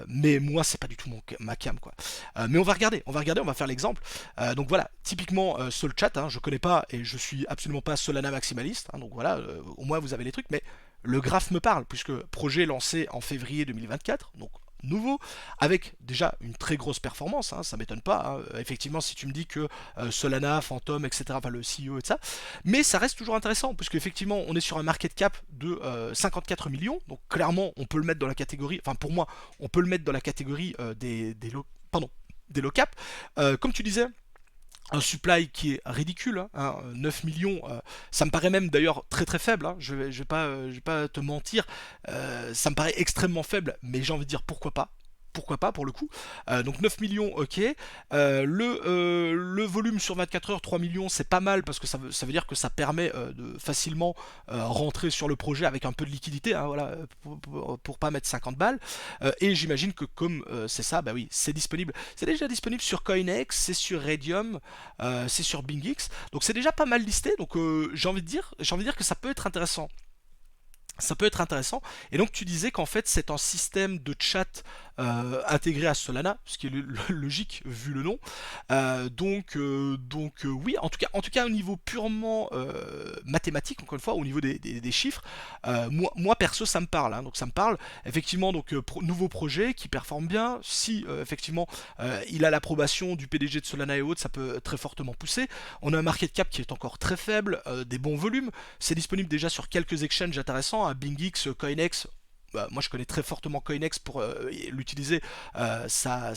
mais moi c'est pas du tout ma cam quoi. Mais on va faire l'exemple. Donc voilà, typiquement Soul Chat, hein, je connais pas et je suis absolument pas Solana maximaliste, hein, donc voilà, au moins vous avez les trucs, mais le graphe me parle puisque projet lancé en février 2024, donc nouveau, avec déjà une très grosse performance, hein, ça m'étonne pas, hein. Effectivement, si tu me dis que Solana, Phantom, etc., enfin le CEO et tout ça, mais ça reste toujours intéressant, puisque effectivement, on est sur un market cap de 54 millions, donc clairement, on peut le mettre dans la catégorie, enfin pour moi, on peut le mettre dans la catégorie des low cap. Comme tu disais, un supply qui est ridicule, hein, 9 millions, ça me paraît même d'ailleurs très très faible, hein, je vais pas te mentir, ça me paraît extrêmement faible, mais j'ai envie de dire pourquoi pas pour le coup. Donc 9 millions, ok. Le volume sur 24 heures, 3 millions, c'est pas mal parce que ça veut dire que ça permet de facilement rentrer sur le projet avec un peu de liquidité, hein, voilà, pour pas mettre 50 balles. Et j'imagine que comme c'est ça, bah oui, c'est disponible. C'est déjà disponible sur CoinEx, c'est sur Radium, c'est sur BingX. Donc c'est déjà pas mal listé. Donc j'ai envie de dire que ça peut être intéressant. Ça peut être intéressant. Et donc tu disais qu'en fait c'est un système de chat intégré à Solana, ce qui est logique vu le nom. Oui, en tout cas au niveau purement mathématique, encore une fois, au niveau des chiffres, moi perso ça me parle, hein. Donc ça me parle. Effectivement, donc nouveau projet qui performe bien. Si effectivement il a l'approbation du PDG de Solana et autres, ça peut très fortement pousser. On a un market cap qui est encore très faible, des bons volumes. C'est disponible déjà sur quelques exchanges intéressants, hein, BingX, CoinEx. Bah, moi je connais très fortement CoinEx pour l'utiliser, ça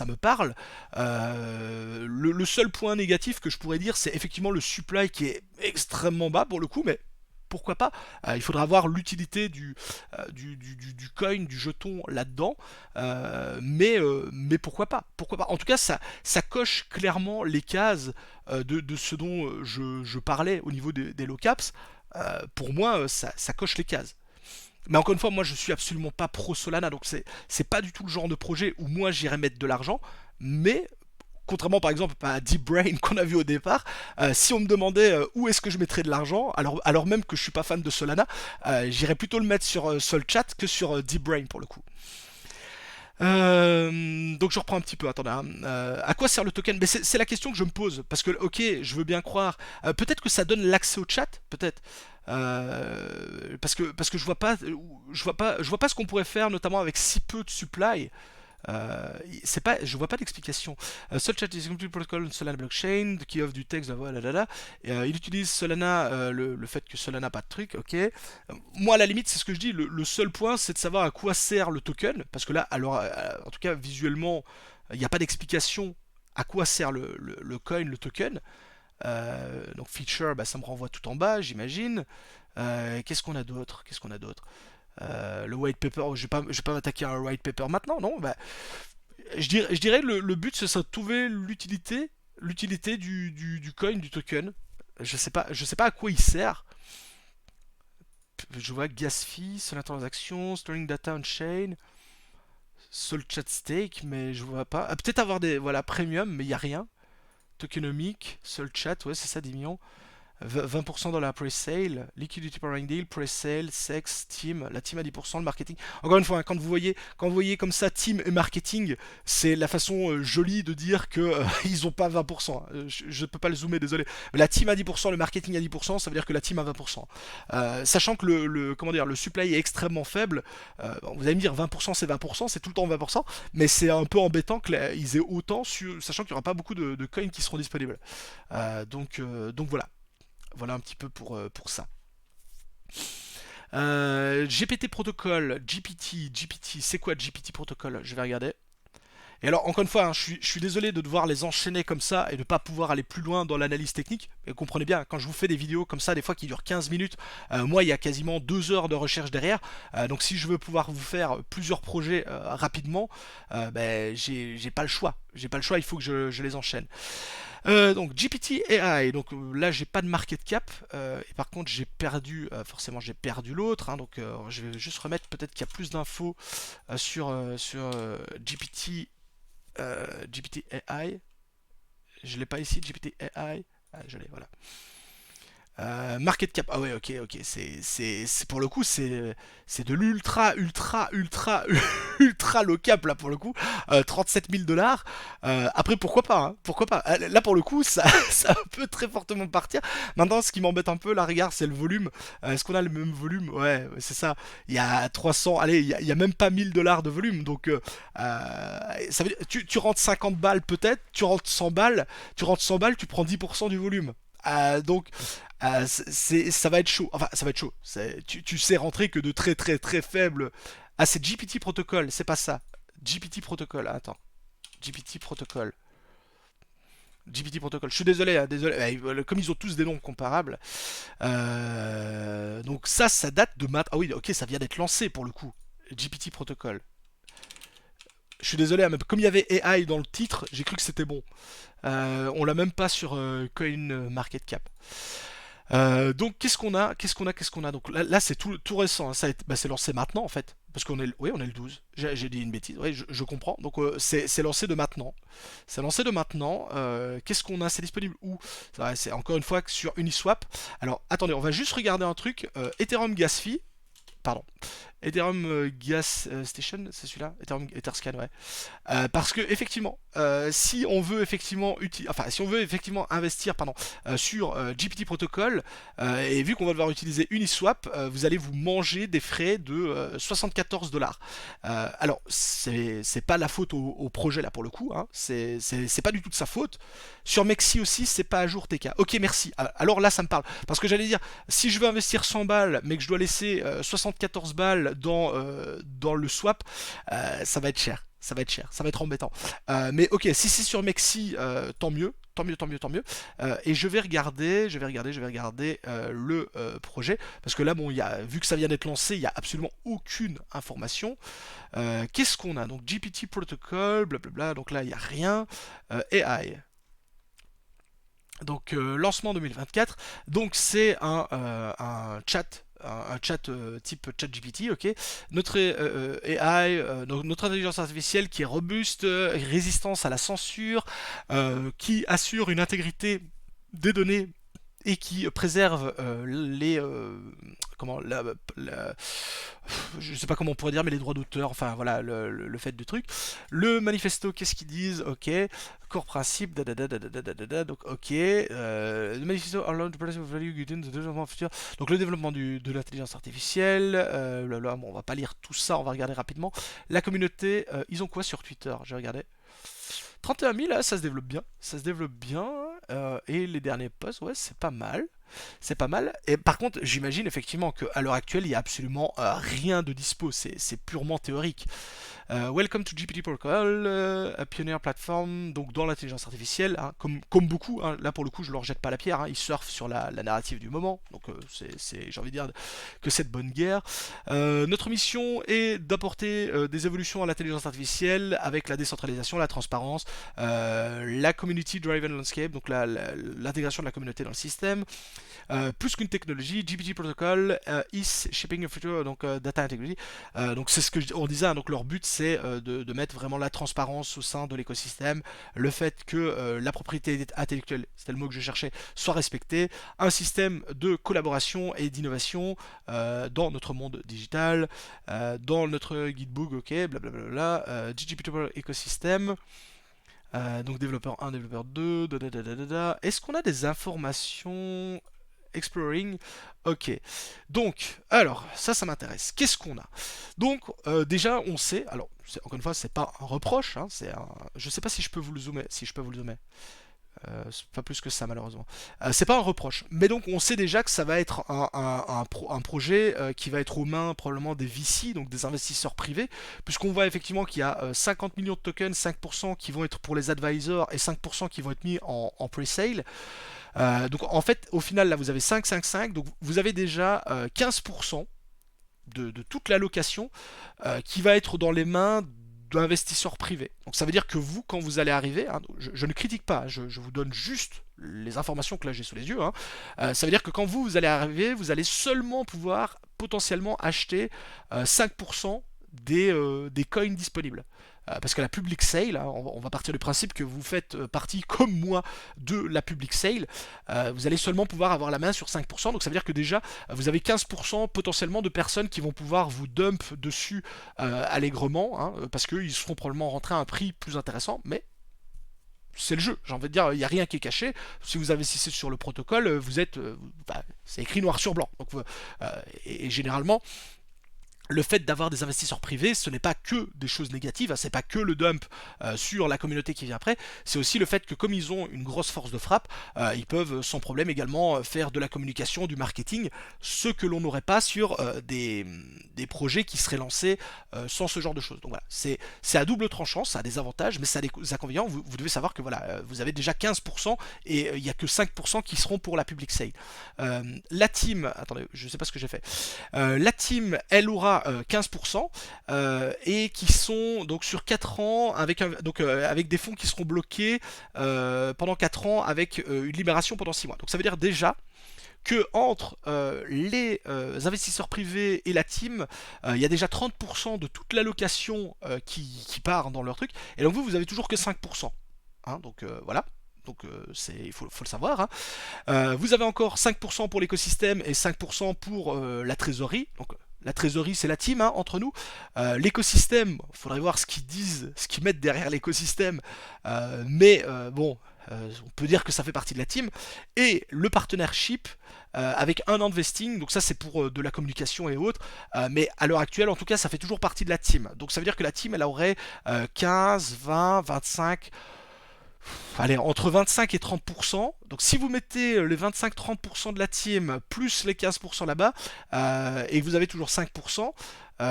me parle. Le seul point négatif que je pourrais dire, c'est effectivement le supply qui est extrêmement bas pour le coup, mais pourquoi pas. Il faudra voir l'utilité du coin, du jeton là-dedans, mais pourquoi pas, pourquoi pas. En tout cas, ça coche clairement les cases de ce dont je parlais au niveau des low caps. Pour moi, ça coche les cases. Mais encore une fois, moi je suis absolument pas pro Solana, donc c'est pas du tout le genre de projet où moi j'irais mettre de l'argent, mais contrairement par exemple à Deep Brain qu'on a vu au départ, si on me demandait où est-ce que je mettrais de l'argent, alors même que je suis pas fan de Solana, j'irais plutôt le mettre sur SolChat que sur Deep Brain pour le coup. Donc je reprends un petit peu, attendez, hein. À quoi sert le token? Mais c'est la question que je me pose, parce que ok, je veux bien croire, peut-être que ça donne l'accès au chat, peut-être. Parce que je vois pas ce qu'on pourrait faire, notamment avec si peu de supply. C'est pas, je vois pas d'explication. Seul chat is complete protocol on Solana blockchain, qui offre du texte, voilà, là, là. Il utilise Solana, le fait que Solana n'a pas de truc, ok. Moi, à la limite, c'est ce que je dis. Le seul point, c'est de savoir à quoi sert le token, parce que là, alors, en tout cas, visuellement, il n'y a pas d'explication à quoi sert le coin, le token. Donc feature, bah, ça me renvoie tout en bas, j'imagine. Qu'est-ce qu'on a d'autre? Qu'est-ce qu'on a d'autre? Le white paper, je vais pas m'attaquer à un white paper maintenant, non, bah, je dirais le but ce serait de trouver l'utilité du coin, du token. Je sais pas à quoi il sert. Je vois gas fee, seule transaction, storing data on chain, sol chat stake, mais je vois pas. Peut-être avoir des, voilà, premium, mais il y a rien. Tokenomic, seul chat, ouais, c'est ça, 10 millions. 20% dans la pre-sale, liquidity powering deal, pre-sale, sex, team, la team à 10%, le marketing. Encore une fois, hein, quand vous voyez comme ça team et marketing, c'est la façon jolie de dire que ils ont pas 20%. Je peux pas le zoomer, désolé. Mais la team à 10%, le marketing à 10%, ça veut dire que la team a 20%. Sachant que comment dire, le supply est extrêmement faible, vous allez me dire 20% c'est 20%, c'est tout le temps 20%, mais c'est un peu embêtant qu'ils aient autant, sachant qu'il n'y aura pas beaucoup de coins qui seront disponibles. Donc voilà. Voilà un petit peu pour ça. GPT protocole, GPT, c'est quoi GPT protocole? Je vais regarder. Et alors, encore une fois, hein, je suis désolé de devoir les enchaîner comme ça et de ne pas pouvoir aller plus loin dans l'analyse technique. Mais comprenez bien, quand je vous fais des vidéos comme ça, des fois qui durent 15 minutes, moi, il y a quasiment 2 heures de recherche derrière. Donc, si je veux pouvoir vous faire plusieurs projets rapidement, ben, j'ai pas le choix. J'ai pas le choix, il faut que je les enchaîne. Donc GPT AI, donc là j'ai pas de market cap, et par contre j'ai perdu, forcément j'ai perdu l'autre, hein, donc je vais juste remettre, peut-être qu'il y a plus d'infos sur GPT AI. Je l'ai pas ici, GPT AI. Ah, je l'ai, voilà. Market cap, ah ouais, ok, c'est pour le coup, c'est de l'ultra, ultra, ultra, ultra low cap là pour le coup, 37 000 dollars. Après, pourquoi pas, hein, pourquoi pas. Là pour le coup, ça peut très fortement partir. Maintenant, ce qui m'embête un peu, là, regarde, c'est le volume. Est-ce qu'on a le même volume? Ouais, c'est ça. Il y a 300, allez, il y a même pas 1000 dollars de volume, donc ça veut dire, tu rentres 50 balles peut-être, tu rentres 100 balles, tu prends 10% du volume. Donc ça va être chaud. Enfin, ça va être chaud. Tu sais rentrer que de très très très faibles. Ah, c'est GPT protocole, c'est pas ça. GPT protocole, attends. GPT protocole. GPT protocole. Je suis désolé, hein, désolé. Comme ils ont tous des noms comparables. Donc ça date de maintenant. Ah oui, ok, ça vient d'être lancé pour le coup. GPT protocole. Je suis désolé, hein, mais comme il y avait AI dans le titre, j'ai cru que c'était bon. On l'a même pas sur CoinMarketCap. Donc qu'est-ce qu'on a. Donc là, c'est tout récent, hein. C'est lancé maintenant en fait, parce on est le 12. J'ai dit une bêtise, oui, je comprends. Donc c'est lancé de maintenant. C'est lancé de maintenant. Qu'est-ce qu'on a? C'est disponible où? C'est encore une fois sur Uniswap. Alors attendez, on va juste regarder un truc. Ethereum Gas Fee. Pardon. Ethereum Gas Station, c'est celui-là, Ethereum Etherscan, ouais. Parce que effectivement, si on veut effectivement investir, pardon, sur GPT Protocol, et vu qu'on va devoir utiliser Uniswap, vous allez vous manger des frais de 74 dollars. Alors c'est pas la faute au projet là pour le coup, hein. C'est pas du tout de sa faute. Sur Mexi aussi, c'est pas à jour TK. Ok, merci. Alors là, ça me parle. Parce que j'allais dire, si je veux investir 100 balles, mais que je dois laisser 74 balles dans le swap, ça va être cher. Ça va être cher, ça va être embêtant. Mais ok, si c'est sur Mexi, tant mieux, tant mieux, tant mieux, tant mieux. Et je vais regarder le projet parce que là, bon, vu que ça vient d'être lancé, il y a absolument aucune information. Qu'est-ce qu'on a? Donc GPT Protocol, blablabla. Donc là, il y a rien. AI. Donc lancement 2024. Donc c'est un chat. Un chat type chat GPT, ok. Notre AI, donc notre intelligence artificielle qui est robuste, résistance à la censure, qui assure une intégrité des données et qui préserve les comment je sais pas comment on pourrait dire, mais les droits d'auteur, enfin voilà le fait du truc. Le manifesto, qu'est-ce qu'ils disent? Ok. Core principe, donc ok. Le manifesto outline the principle of value within the development future. Donc le développement de l'intelligence artificielle. Là, bon, on va pas lire tout ça, on va regarder rapidement. La communauté, ils ont quoi sur Twitter? J'ai regardé. 31 000, là, ça se développe bien. Ça se développe bien. Et les derniers posts, ouais, c'est pas mal. C'est pas mal. Et par contre, j'imagine effectivement qu'à l'heure actuelle, il n'y a absolument rien de dispo. C'est purement théorique. Welcome to GPT Protocol, a pioneer platform, donc dans l'intelligence artificielle, hein, comme beaucoup, hein, là pour le coup je leur jette pas la pierre, hein, ils surfent sur la narrative du moment, donc j'ai envie de dire que c'est de bonne guerre. Notre mission est d'apporter des évolutions à l'intelligence artificielle avec la décentralisation, la transparence, la community driven landscape, donc l'intégration de la communauté dans le système. Plus qu'une technologie, GPT Protocol is shipping a future, donc data integrity. Donc c'est ce que on disait, hein, donc leur but c'est de mettre vraiment la transparence au sein de l'écosystème, le fait que la propriété intellectuelle, c'était le mot que je cherchais, soit respectée, un système de collaboration et d'innovation dans notre monde digital, dans notre guidebook, ok, blablabla, GPT Protocol écosystème. Donc développeur 1, développeur 2, Est-ce qu'on a des informations exploring? Ok. Donc, alors, ça m'intéresse. Qu'est-ce qu'on a? Donc, déjà, on sait. Alors, encore une fois, c'est pas un reproche. Hein, je sais pas si je peux vous le zoomer. Si je peux vous le zoomer. C'est pas plus que ça malheureusement. C'est pas un reproche, mais donc on sait déjà que ça va être un projet qui va être aux mains probablement des VC, donc des investisseurs privés, puisqu'on voit effectivement qu'il y a 50 millions de tokens, 5% qui vont être pour les advisors et 5% qui vont être mis en pre-sale. Donc en fait, au final, là vous avez 5, 5, 5, donc vous avez déjà 15% de toute l'allocation qui va être dans les mains d'investisseurs privés. Donc ça veut dire que vous, quand vous allez arriver, hein, je ne critique pas, je vous donne juste les informations que là j'ai sous les yeux, hein, ça veut dire que quand vous allez arriver, vous allez seulement pouvoir potentiellement acheter 5% des coins disponibles. Parce que la public sale, hein, on va partir du principe que vous faites partie comme moi de la public sale, vous allez seulement pouvoir avoir la main sur 5%, donc ça veut dire que déjà vous avez 15% potentiellement de personnes qui vont pouvoir vous dump dessus allègrement, hein, parce qu'ils seront probablement rentrés à un prix plus intéressant, mais c'est le jeu, j'ai envie de dire, il n'y a rien qui est caché. Si vous investissez sur le protocole, vous êtes. C'est écrit noir sur blanc. Donc, et généralement, le fait d'avoir des investisseurs privés, ce n'est pas que des choses négatives, hein, c'est pas que le dump sur la communauté qui vient après, c'est aussi le fait que comme ils ont une grosse force de frappe, ils peuvent sans problème également faire de la communication, du marketing, ce que l'on n'aurait pas sur des projets qui seraient lancés sans ce genre de choses. Donc voilà, c'est à double tranchant, ça a des avantages, mais ça a des inconvénients. Vous devez savoir que voilà, vous avez déjà 15% et il n'y a que 5% qui seront pour la public sale. La team, attendez, je ne sais pas ce que j'ai fait. La team, elle aura 15% et qui sont donc sur 4 ans avec des fonds qui seront bloqués pendant 4 ans avec une libération pendant 6 mois. Donc ça veut dire déjà que entre les investisseurs privés et la team, il y a déjà 30% de toute l'allocation qui part dans leur truc, et donc vous avez toujours que 5%. Hein, donc voilà. Donc il faut le savoir. Hein. Vous avez encore 5% pour l'écosystème et 5% pour la trésorerie. Donc la trésorerie, c'est la team, hein, entre nous. L'écosystème, il faudrait voir ce qu'ils disent, ce qu'ils mettent derrière l'écosystème. Mais bon, on peut dire que ça fait partie de la team. Et le partnership, avec 1 an de vesting, donc ça c'est pour de la communication et autres. Mais à l'heure actuelle, en tout cas, ça fait toujours partie de la team. Donc ça veut dire que la team, elle aurait 15, 20, 25... Allez, entre 25 et 30%. Donc si vous mettez les 25-30% de la team plus les 15% là-bas, et que vous avez toujours 5%,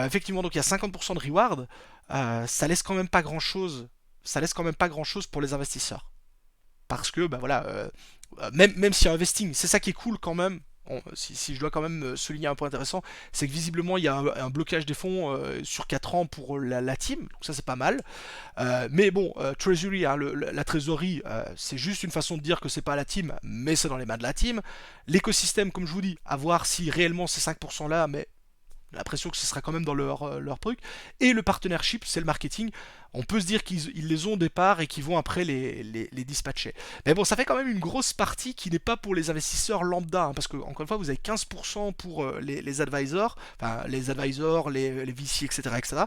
effectivement, donc il y a 50% de reward. ça laisse quand même pas grand-chose. Ça laisse quand même pas grand-chose pour les investisseurs. Parce que, bah voilà, même s'il y a investing, c'est ça qui est cool quand même. Si je dois quand même souligner un point intéressant, c'est que visiblement il y a un blocage des fonds sur 4 ans pour la team, donc ça c'est pas mal. Mais bon, Treasury, hein, la trésorerie, c'est juste une façon de dire que c'est pas la team, mais c'est dans les mains de la team. L'écosystème, comme je vous dis, à voir si réellement ces 5% là, mais j'ai l'impression que ce sera quand même dans leur truc. Et le partnership, c'est le marketing. On peut se dire qu'ils les ont au départ et qu'ils vont après les dispatcher. Mais bon, ça fait quand même une grosse partie qui n'est pas pour les investisseurs lambda. Hein, parce que, encore une fois, vous avez 15% pour les advisors, enfin les advisors, les VC, etc., etc.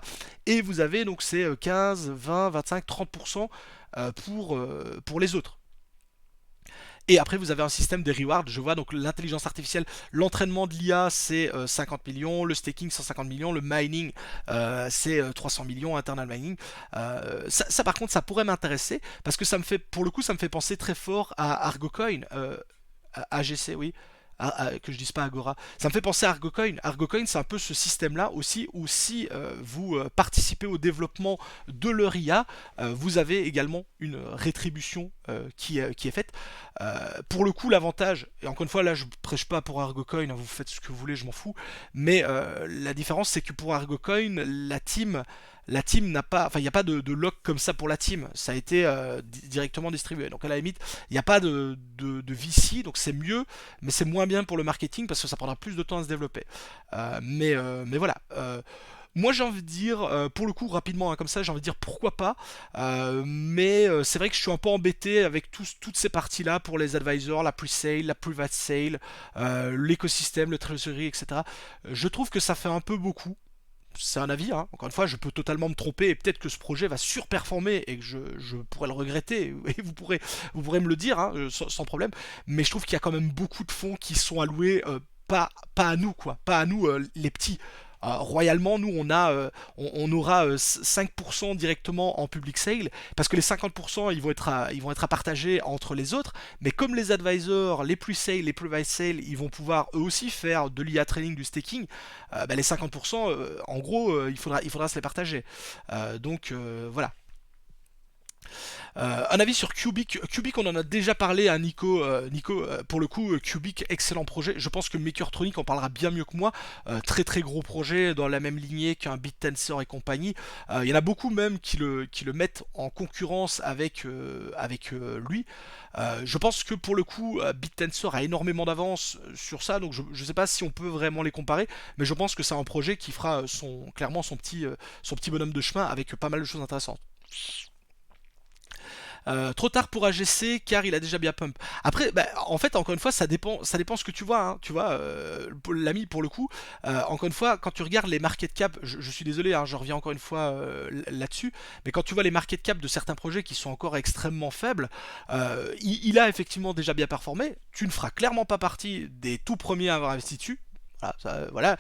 Et vous avez donc ces 15, 20, 25, 30% pour les autres. Et après, vous avez un système de rewards. Je vois donc l'intelligence artificielle, l'entraînement de l'IA, c'est 50 millions, le staking, 150 millions, le mining, c'est 300 millions, internal mining. Ça, par contre, ça pourrait m'intéresser parce que ça me fait, pour le coup, ça me fait penser très fort à Argocoin, à AGC, oui. Que je dise pas Agora. Ça me fait penser à Argocoin. Argocoin, c'est un peu ce système-là aussi, où si vous participez au développement de leur IA, vous avez également une rétribution qui est faite. Pour le coup, l'avantage, et encore une fois, là, je prêche pas pour Argocoin, hein, vous faites ce que vous voulez, je m'en fous, mais la différence, c'est que pour Argocoin, la team n'a pas, enfin il n'y a pas de lock comme ça pour la team, ça a été directement distribué. Donc à la limite, il n'y a pas de VC, donc c'est mieux, mais c'est moins bien pour le marketing parce que ça prendra plus de temps à se développer. Mais voilà. Moi j'ai envie de dire, pour le coup rapidement hein, comme ça, j'ai envie de dire pourquoi pas, mais c'est vrai que je suis un peu embêté avec toutes ces parties-là pour les advisors, la pre-sale, la private sale, l'écosystème, le treasury, etc. Je trouve que ça fait un peu beaucoup. C'est un avis, hein. Encore une fois, je peux totalement me tromper et peut-être que ce projet va surperformer et que je pourrais le regretter et vous pourrez me le dire hein, sans problème. Mais je trouve qu'il y a quand même beaucoup de fonds qui sont alloués pas à nous, quoi, pas à nous les petits. Royalement, nous on aura 5% directement en public sale parce que les 50% ils vont être à partager entre les autres. Mais comme les advisors, les pre-sale, les private sale, ils vont pouvoir eux aussi faire de l'IA training, du staking, bah, les 50%, en gros, il faudra se les partager. Donc voilà. Un avis sur Cubic. Cubic, on en a déjà parlé à Nico. Nico, pour le coup, Cubic, excellent projet. Je pense que Makertronic en parlera bien mieux que moi. Très très gros projet dans la même lignée qu'un BitTensor et compagnie. Il y en a beaucoup même qui le mettent en concurrence avec lui. Je pense que pour le coup, BitTensor a énormément d'avance sur ça, donc je ne sais pas si on peut vraiment les comparer, mais je pense que c'est un projet qui fera clairement son petit bonhomme de chemin avec pas mal de choses intéressantes. Trop tard pour AGC car il a déjà bien pump. Après, bah, en fait, encore une fois, ça dépend ce que tu vois. Hein. Tu vois, l'ami, pour le coup, encore une fois, quand tu regardes les market cap, je suis désolé, hein, je reviens encore une fois là-dessus, mais quand tu vois les market cap de certains projets qui sont encore extrêmement faibles, il a effectivement déjà bien performé. Tu ne feras clairement pas partie des tout premiers à avoir investi dessus. Voilà, voilà.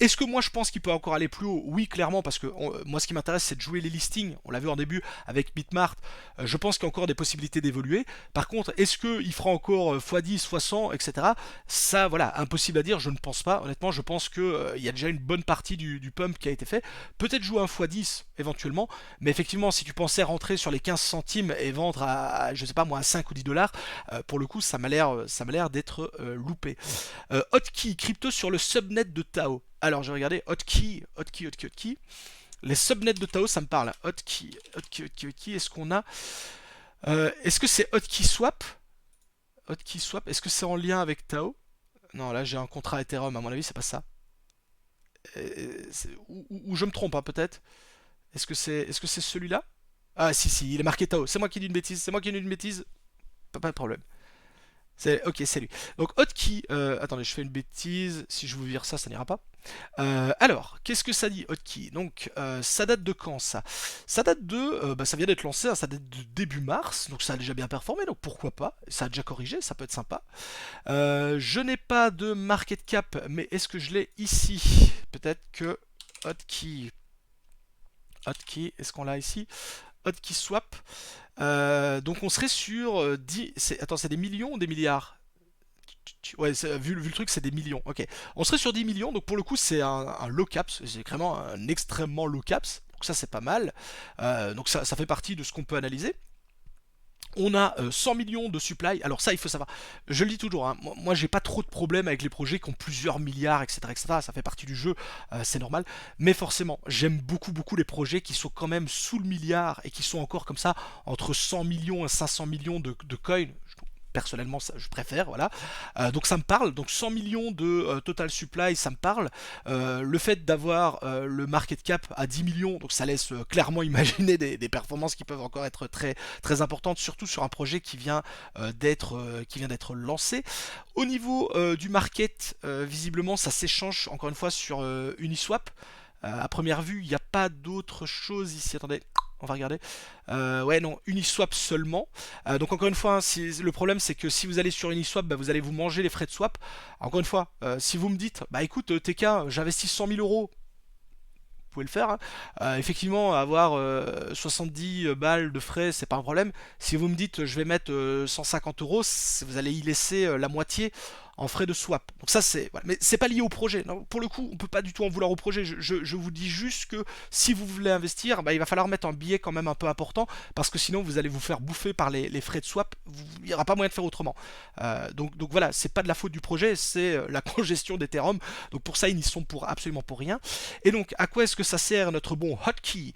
Est-ce que moi je pense qu'il peut encore aller plus haut? Oui, clairement, parce que moi ce qui m'intéresse c'est de jouer les listings. On l'a vu en début avec Bitmart. Je pense qu'il y a encore des possibilités d'évoluer. Par contre, est-ce qu'il fera encore x10, x100, etc. Ça, voilà, impossible à dire. Je ne pense pas. Honnêtement, je pense qu'il y a déjà une bonne partie du pump qui a été fait. Peut-être jouer un x10 éventuellement. Mais effectivement, si tu pensais rentrer sur les 15 centimes et vendre je sais pas moi, à 5 ou 10 dollars, pour le coup, ça m'a l'air d'être loupé. Hotkey, crypto sur le subnet de Tao. Alors j'ai regardé Hotkey. Les subnets de Tao, ça me parle. Hotkey. Est-ce qu'on a. Est-ce que c'est Hotkey Swap? Hotkey Swap, est-ce que c'est en lien avec Tao? Non, là j'ai un contrat Ethereum, à mon avis, c'est pas ça. Ou je me trompe, hein, peut-être. Est-ce que c'est celui-là? Ah, si, il est marqué Tao. C'est moi qui dis une bêtise. C'est moi qui dis une bêtise. Pas de problème. Ok, c'est lui. Donc Hotkey, attendez, je fais une bêtise. Si je vous vire ça, ça n'ira pas. Alors, qu'est-ce que ça dit Hotkey? Donc, ça date de quand ça? Ça date bah, ça vient d'être lancé, hein, ça date de début mars, donc ça a déjà bien performé, donc pourquoi pas? Ça a déjà corrigé, ça peut être sympa. Je n'ai pas de market cap, mais est-ce que je l'ai ici? Peut-être que Hotkey, est-ce qu'on l'a ici? Hotkey Swap. Donc on serait sur 10. Attends, c'est des millions ou des milliards? Ouais, vu le truc, c'est des millions. Ok. On serait sur 10 millions, donc pour le coup, c'est un low caps. C'est vraiment un extrêmement low caps. Donc ça c'est pas mal. Donc ça fait partie de ce qu'on peut analyser. On a 100 millions de supply. Alors ça, il faut savoir. Je le dis toujours, hein, moi j'ai pas trop de problèmes avec les projets qui ont plusieurs milliards, etc., etc. Ça fait partie du jeu, c'est normal. Mais forcément, j'aime beaucoup, beaucoup les projets qui sont quand même sous le milliard et qui sont encore comme ça entre 100 millions et 500 millions de coins. Personnellement, ça, je préfère, voilà. Donc ça me parle. Donc 100 millions de total supply, ça me parle. Le fait d'avoir le market cap à 10 millions, donc ça laisse clairement imaginer des performances qui peuvent encore être très, très importantes, surtout sur un projet qui vient d'être lancé. Au niveau du market, visiblement, ça s'échange encore une fois sur Uniswap. À première vue, il n'y a pas d'autre chose ici. Attendez, on va regarder. Ouais, non, Uniswap seulement. Donc encore une fois, hein, le problème c'est que si vous allez sur Uniswap, bah, vous allez vous manger les frais de swap. Encore une fois, si vous me dites, bah écoute, TK, j'investis 100 000 euros, vous pouvez le faire, hein. Effectivement, avoir 70 balles de frais, c'est pas un problème. Si vous me dites, je vais mettre 150 euros, vous allez y laisser la moitié en frais de swap. Donc ça c'est, voilà. Mais c'est pas lié au projet. Non, pour le coup, on peut pas du tout en vouloir au projet. Je vous dis juste que si vous voulez investir, bah, il va falloir mettre un billet quand même un peu important parce que sinon vous allez vous faire bouffer par les frais de swap. Il n'y aura pas moyen de faire autrement. Donc voilà, c'est pas de la faute du projet, c'est la congestion d'Ethereum. Donc pour ça, ils n'y sont pour absolument pour rien. Et donc à quoi est-ce que ça sert notre bon hotkey?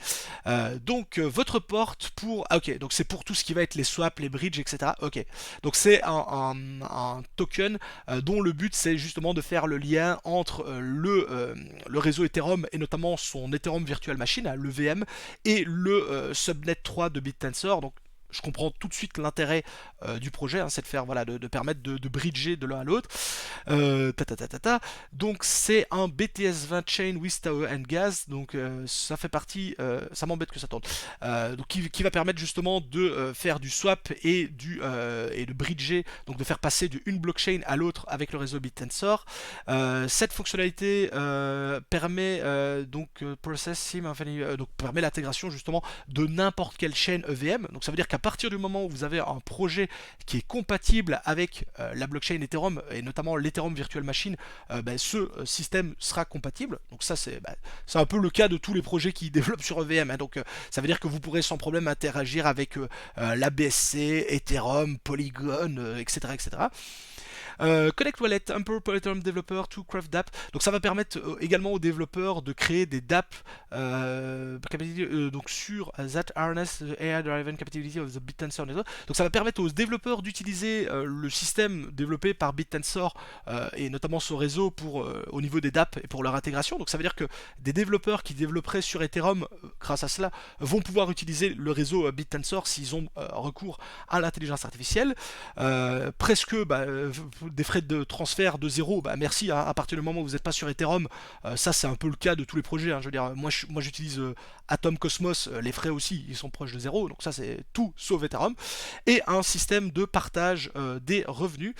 Donc votre porte pour, ah, ok, donc c'est pour tout ce qui va être les swaps, les bridges, etc. Ok, donc c'est un token dont le but c'est justement de faire le lien entre le réseau Ethereum et notamment son Ethereum Virtual Machine, le VM, et le Subnet 3 de BitTensor. Donc je comprends tout de suite l'intérêt du projet, hein, c'est de faire, voilà, de permettre de bridger de l'un à l'autre. Donc c'est un BTS 20 chain with Tower and Gas, donc ça fait partie, ça m'embête que ça tourne, donc qui va permettre justement de faire du swap et de bridger, donc de faire passer d'une blockchain à l'autre avec le réseau BitTensor. Cette fonctionnalité permet donc permet l'intégration justement de n'importe quelle chaîne EVM. Donc ça veut dire qu'à partir du moment où vous avez un projet qui est compatible avec la blockchain Ethereum et notamment l'Ethereum Virtual Machine, ce système sera compatible. Donc ça c'est un peu le cas de tous les projets qui développent sur EVM, hein. Donc ça veut dire que vous pourrez sans problème interagir avec la BSC, Ethereum, Polygon, etc., etc. Connect Wallet, Emperor Ethereum Developer to Craft DApp. Donc ça va permettre également aux développeurs de créer des DApp donc sur that harness the AI driven capability of the BitTensor Network. Donc ça va permettre aux développeurs d'utiliser le système développé par BitTensor et notamment son réseau pour au niveau des DApp et pour leur intégration. Donc ça veut dire que des développeurs qui développeraient sur Ethereum grâce à cela vont pouvoir utiliser le réseau BitTensor s'ils ont recours à l'intelligence artificielle. Presque des frais de transfert de zéro, merci, hein, à partir du moment où vous n'êtes pas sur Ethereum, ça c'est un peu le cas de tous les projets, hein. Je veux dire, moi j'utilise Atom Cosmos, les frais aussi ils sont proches de zéro, donc ça c'est tout sauf Ethereum. Et un système de partage des revenus,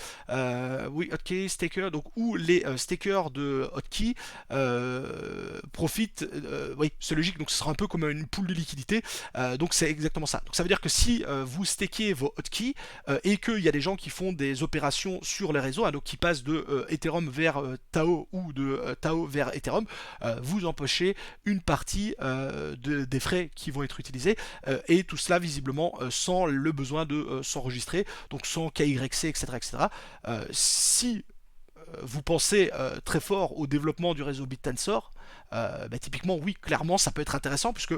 oui, Hotkey, Staker, donc où les stakers de Hotkey profitent, oui c'est logique, donc ce sera un peu comme une pool de liquidité, donc c'est exactement ça. Donc ça veut dire que si vous stakez vos Hotkeys et qu'il y a des gens qui font des opérations sur les réseaux, hein, donc qui passent de Ethereum vers Tao ou de Tao vers Ethereum, vous empochez une partie des frais qui vont être utilisés, et tout cela visiblement sans le besoin de s'enregistrer, donc sans KYC, etc., etc. Si vous pensez très fort au développement du réseau BitTensor, typiquement oui, clairement ça peut être intéressant puisque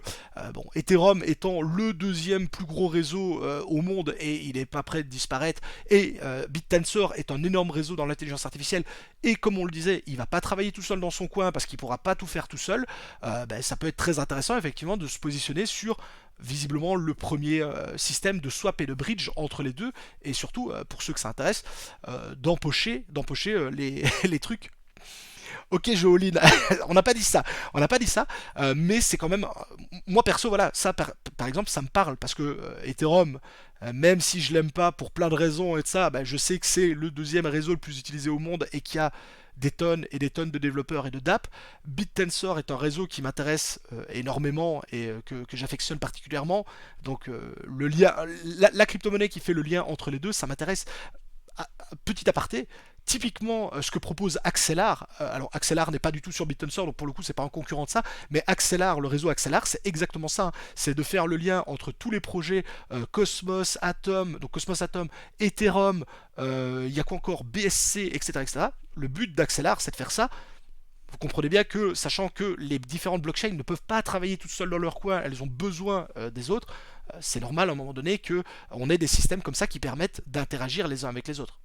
Ethereum étant le deuxième plus gros réseau au monde et il n'est pas prêt de disparaître, et BitTensor est un énorme réseau dans l'intelligence artificielle, et comme on le disait, il va pas travailler tout seul dans son coin parce qu'il pourra pas tout faire tout seul, ça peut être très intéressant effectivement de se positionner sur visiblement le premier système de swap et de bridge entre les deux, et surtout pour ceux que ça intéresse, d'empocher les trucs. Ok, Joline, on n'a pas dit ça, mais c'est quand même, moi perso, voilà, ça par exemple, ça me parle parce que Ethereum, même si je l'aime pas pour plein de raisons et de ça, je sais que c'est le deuxième réseau le plus utilisé au monde et qui a des tonnes et des tonnes de développeurs et de DApp. BitTensor est un réseau qui m'intéresse énormément et que j'affectionne particulièrement. Donc le lien, la crypto-monnaie qui fait le lien entre les deux, ça m'intéresse. Petit aparté, Typiquement, ce que propose Axelar, alors Axelar n'est pas du tout sur BitTensor, donc pour le coup c'est pas un concurrent de ça, mais Axelar, le réseau Axelar, c'est exactement ça, hein. C'est de faire le lien entre tous les projets Cosmos, Atom, donc Cosmos Atom, Ethereum, il y a quoi encore, BSC, etc., etc. Le but d'Axelar, c'est de faire ça. Vous comprenez bien que, sachant que les différentes blockchains ne peuvent pas travailler toutes seules dans leur coin, elles ont besoin des autres, c'est normal à un moment donné qu'on ait des systèmes comme ça qui permettent d'interagir les uns avec les autres.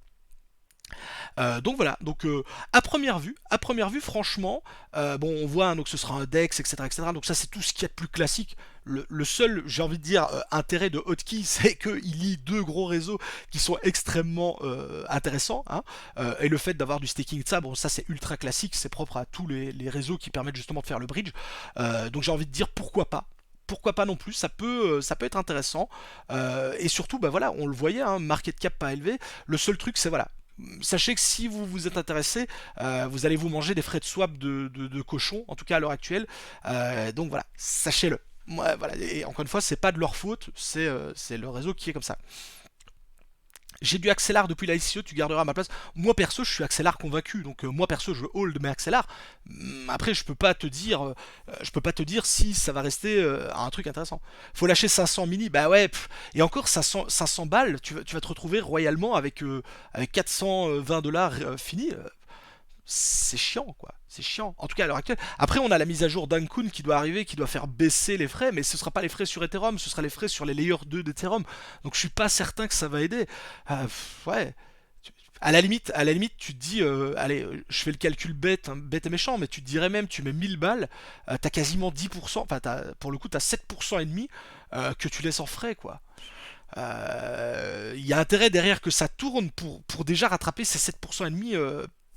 Donc voilà, donc à première vue, franchement, bon, on voit, hein, donc ce sera un DEX, etc., etc. Donc ça, c'est tout ce qu'il y a de plus classique. Le seul, j'ai envie de dire, intérêt de Hotkey, c'est qu'il lie deux gros réseaux qui sont extrêmement intéressants, hein. Et le fait d'avoir du staking de ça, bon, ça c'est ultra classique, c'est propre à tous les réseaux qui permettent justement de faire le bridge. Donc j'ai envie de dire pourquoi pas non plus, ça peut être intéressant. Et surtout, bah voilà, on le voyait, hein, market cap pas élevé. Le seul truc, c'est voilà. Sachez que si vous vous êtes intéressé, vous allez vous manger des frais de swap de cochon, en tout cas à l'heure actuelle. Donc voilà, sachez-le. Ouais, voilà. Et encore une fois, c'est pas de leur faute, c'est le réseau qui est comme ça. J'ai du Axelar depuis la ICO, tu garderas ma place. Moi perso, je suis Axelar convaincu, donc moi perso, je hold mes Axelar. Après, je peux pas te dire si ça va rester un truc intéressant. Faut lâcher 500 mini, bah ouais. Et encore 500 balles, tu vas te retrouver royalement avec 420 dollars finis. C'est chiant, quoi. C'est chiant. En tout cas, à l'heure actuelle. Après, on a la mise à jour d'Ankun qui doit arriver, qui doit faire baisser les frais, mais ce sera pas les frais sur Ethereum, ce sera les frais sur les layers 2 d'Ethereum. Donc, je suis pas certain que ça va aider. Ouais. À la limite, tu te dis, allez, je fais le calcul bête, hein, bête et méchant, mais tu te dirais même, tu mets 1000 balles, t'as quasiment 10%, enfin, pour le coup, t'as 7% et demi que tu laisses en frais, quoi. Il y a intérêt derrière que ça tourne pour déjà rattraper ces 7% et demi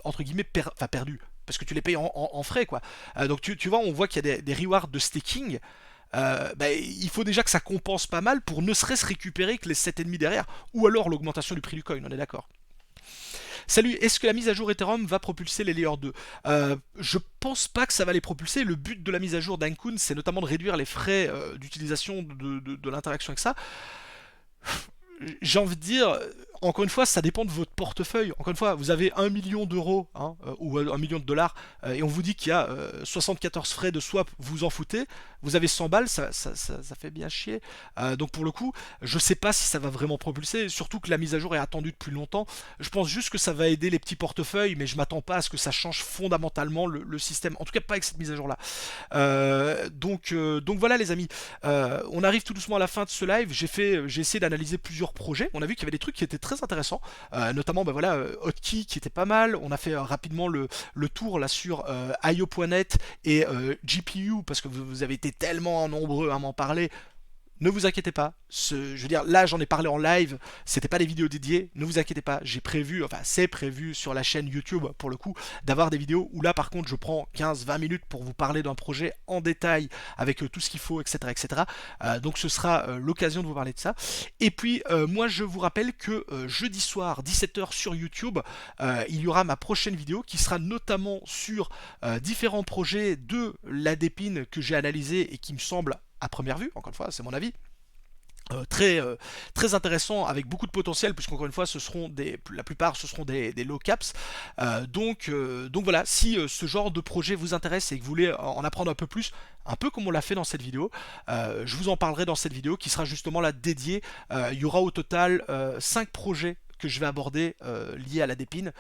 entre guillemets enfin, perdus parce que tu les payes en frais quoi. Donc tu vois, on voit qu'il y a des rewards de staking. Bah, il faut déjà que ça compense pas mal pour ne serait-ce récupérer que les 7,5 derrière, ou alors l'augmentation du prix du coin, on est d'accord. Salut, est-ce que la mise à jour Ethereum va propulser les Layer 2? Je pense pas que ça va les propulser. Le but de la mise à jour d'Ankun, c'est notamment de réduire les frais d'utilisation de l'interaction avec ça. J'ai envie de dire, encore une fois, ça dépend de votre portefeuille. Encore une fois, vous avez 1 million d'euros, hein, ou 1 million de dollars, et on vous dit qu'il y a 74 frais de swap, vous en foutez. Vous avez 100 balles, ça fait bien chier. Donc pour le coup, je sais pas si ça va vraiment propulser, surtout que la mise à jour est attendue depuis longtemps. Je pense juste que ça va aider les petits portefeuilles, mais je m'attends pas à ce que ça change fondamentalement le système. En tout cas, pas avec cette mise à jour là. Donc voilà les amis. On arrive tout doucement à la fin de ce live. J'ai essayé d'analyser plusieurs projets. On a vu qu'il y avait des trucs qui étaient très intéressants, notamment bah voilà, Hotkey qui était pas mal. On a fait rapidement le tour là sur IO.net et GPU parce que vous avez été tellement nombreux à m'en parler. Ne vous inquiétez pas, je veux dire, là j'en ai parlé en live, c'était pas des vidéos dédiées, ne vous inquiétez pas, j'ai prévu, enfin c'est prévu sur la chaîne YouTube pour le coup, d'avoir des vidéos où là par contre je prends 15-20 minutes pour vous parler d'un projet en détail avec tout ce qu'il faut, etc. etc. Donc ce sera l'occasion de vous parler de ça. Et puis moi je vous rappelle que jeudi soir 17h sur YouTube, il y aura ma prochaine vidéo qui sera notamment sur différents projets de la Dépine que j'ai analysé et qui me semble à première vue, encore une fois, c'est mon avis, très intéressant avec beaucoup de potentiel puisqu'encore une fois la plupart ce seront des low caps. Donc voilà, si ce genre de projet vous intéresse et que vous voulez en apprendre un peu plus, un peu comme on l'a fait dans cette vidéo, je vous en parlerai dans cette vidéo qui sera justement là dédiée. Il y aura au total 5 projets que je vais aborder liés à la Dépine.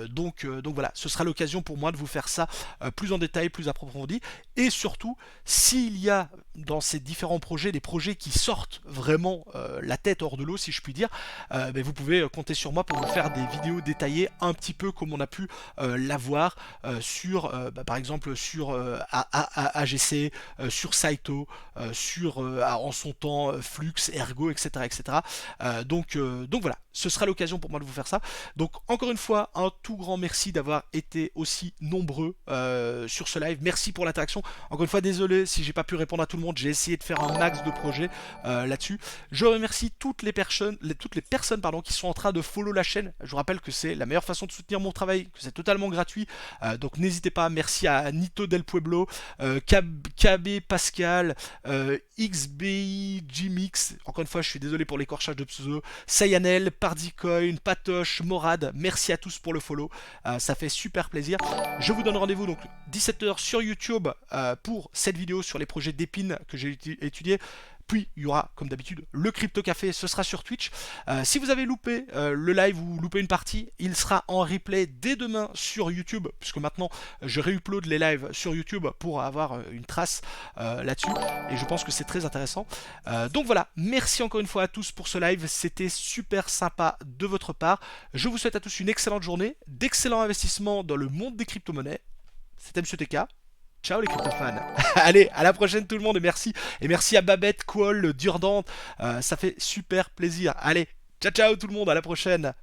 Donc voilà, ce sera l'occasion pour moi de vous faire ça plus en détail, plus approfondi. Et surtout, s'il y a dans ces différents projets des projets qui sortent vraiment la tête hors de l'eau, si je puis dire, ben vous pouvez compter sur moi pour vous faire des vidéos détaillées un petit peu comme on a pu l'avoir sur, par exemple, sur AGC, sur Saito, sur en son temps Flux, Ergo, etc. etc. Donc voilà, ce sera l'occasion pour moi de vous faire ça. Donc encore une fois, un tout grand merci d'avoir été aussi nombreux sur ce live. Merci pour l'interaction. Encore une fois, désolé si j'ai pas pu répondre à tout le monde. monde. J'ai essayé de faire un max de projets là-dessus. Je remercie toutes les personnes, pardon, qui sont en train de follow la chaîne. Je vous rappelle que c'est la meilleure façon de soutenir mon travail, que c'est totalement gratuit. Donc n'hésitez pas. Merci à Nito Del Pueblo, KB Pascal, XBI Gmix. Encore une fois, je suis désolé pour l'écorchage de pseudo. Sayanel, Pardicoin, Patoche, Morad. Merci à tous pour le follow. Ça fait super plaisir. Je vous donne rendez-vous donc 17h sur YouTube pour cette vidéo sur les projets d'épines que j'ai étudiés. Puis il y aura, comme d'habitude, le Crypto Café, ce sera sur Twitch. Si vous avez loupé le live ou loupé une partie, il sera en replay dès demain sur YouTube, puisque maintenant je réupload les lives sur YouTube pour avoir une trace là-dessus. Et je pense que c'est très intéressant. Donc voilà, merci encore une fois à tous pour ce live, c'était super sympa de votre part. Je vous souhaite à tous une excellente journée, d'excellents investissements dans le monde des crypto-monnaies. C'était Monsieur TK. Ciao les crypto-fans. Allez, à la prochaine tout le monde et merci. Et merci à Babette, Quol, Durdan. Ça fait super plaisir. Allez, ciao ciao tout le monde, à la prochaine.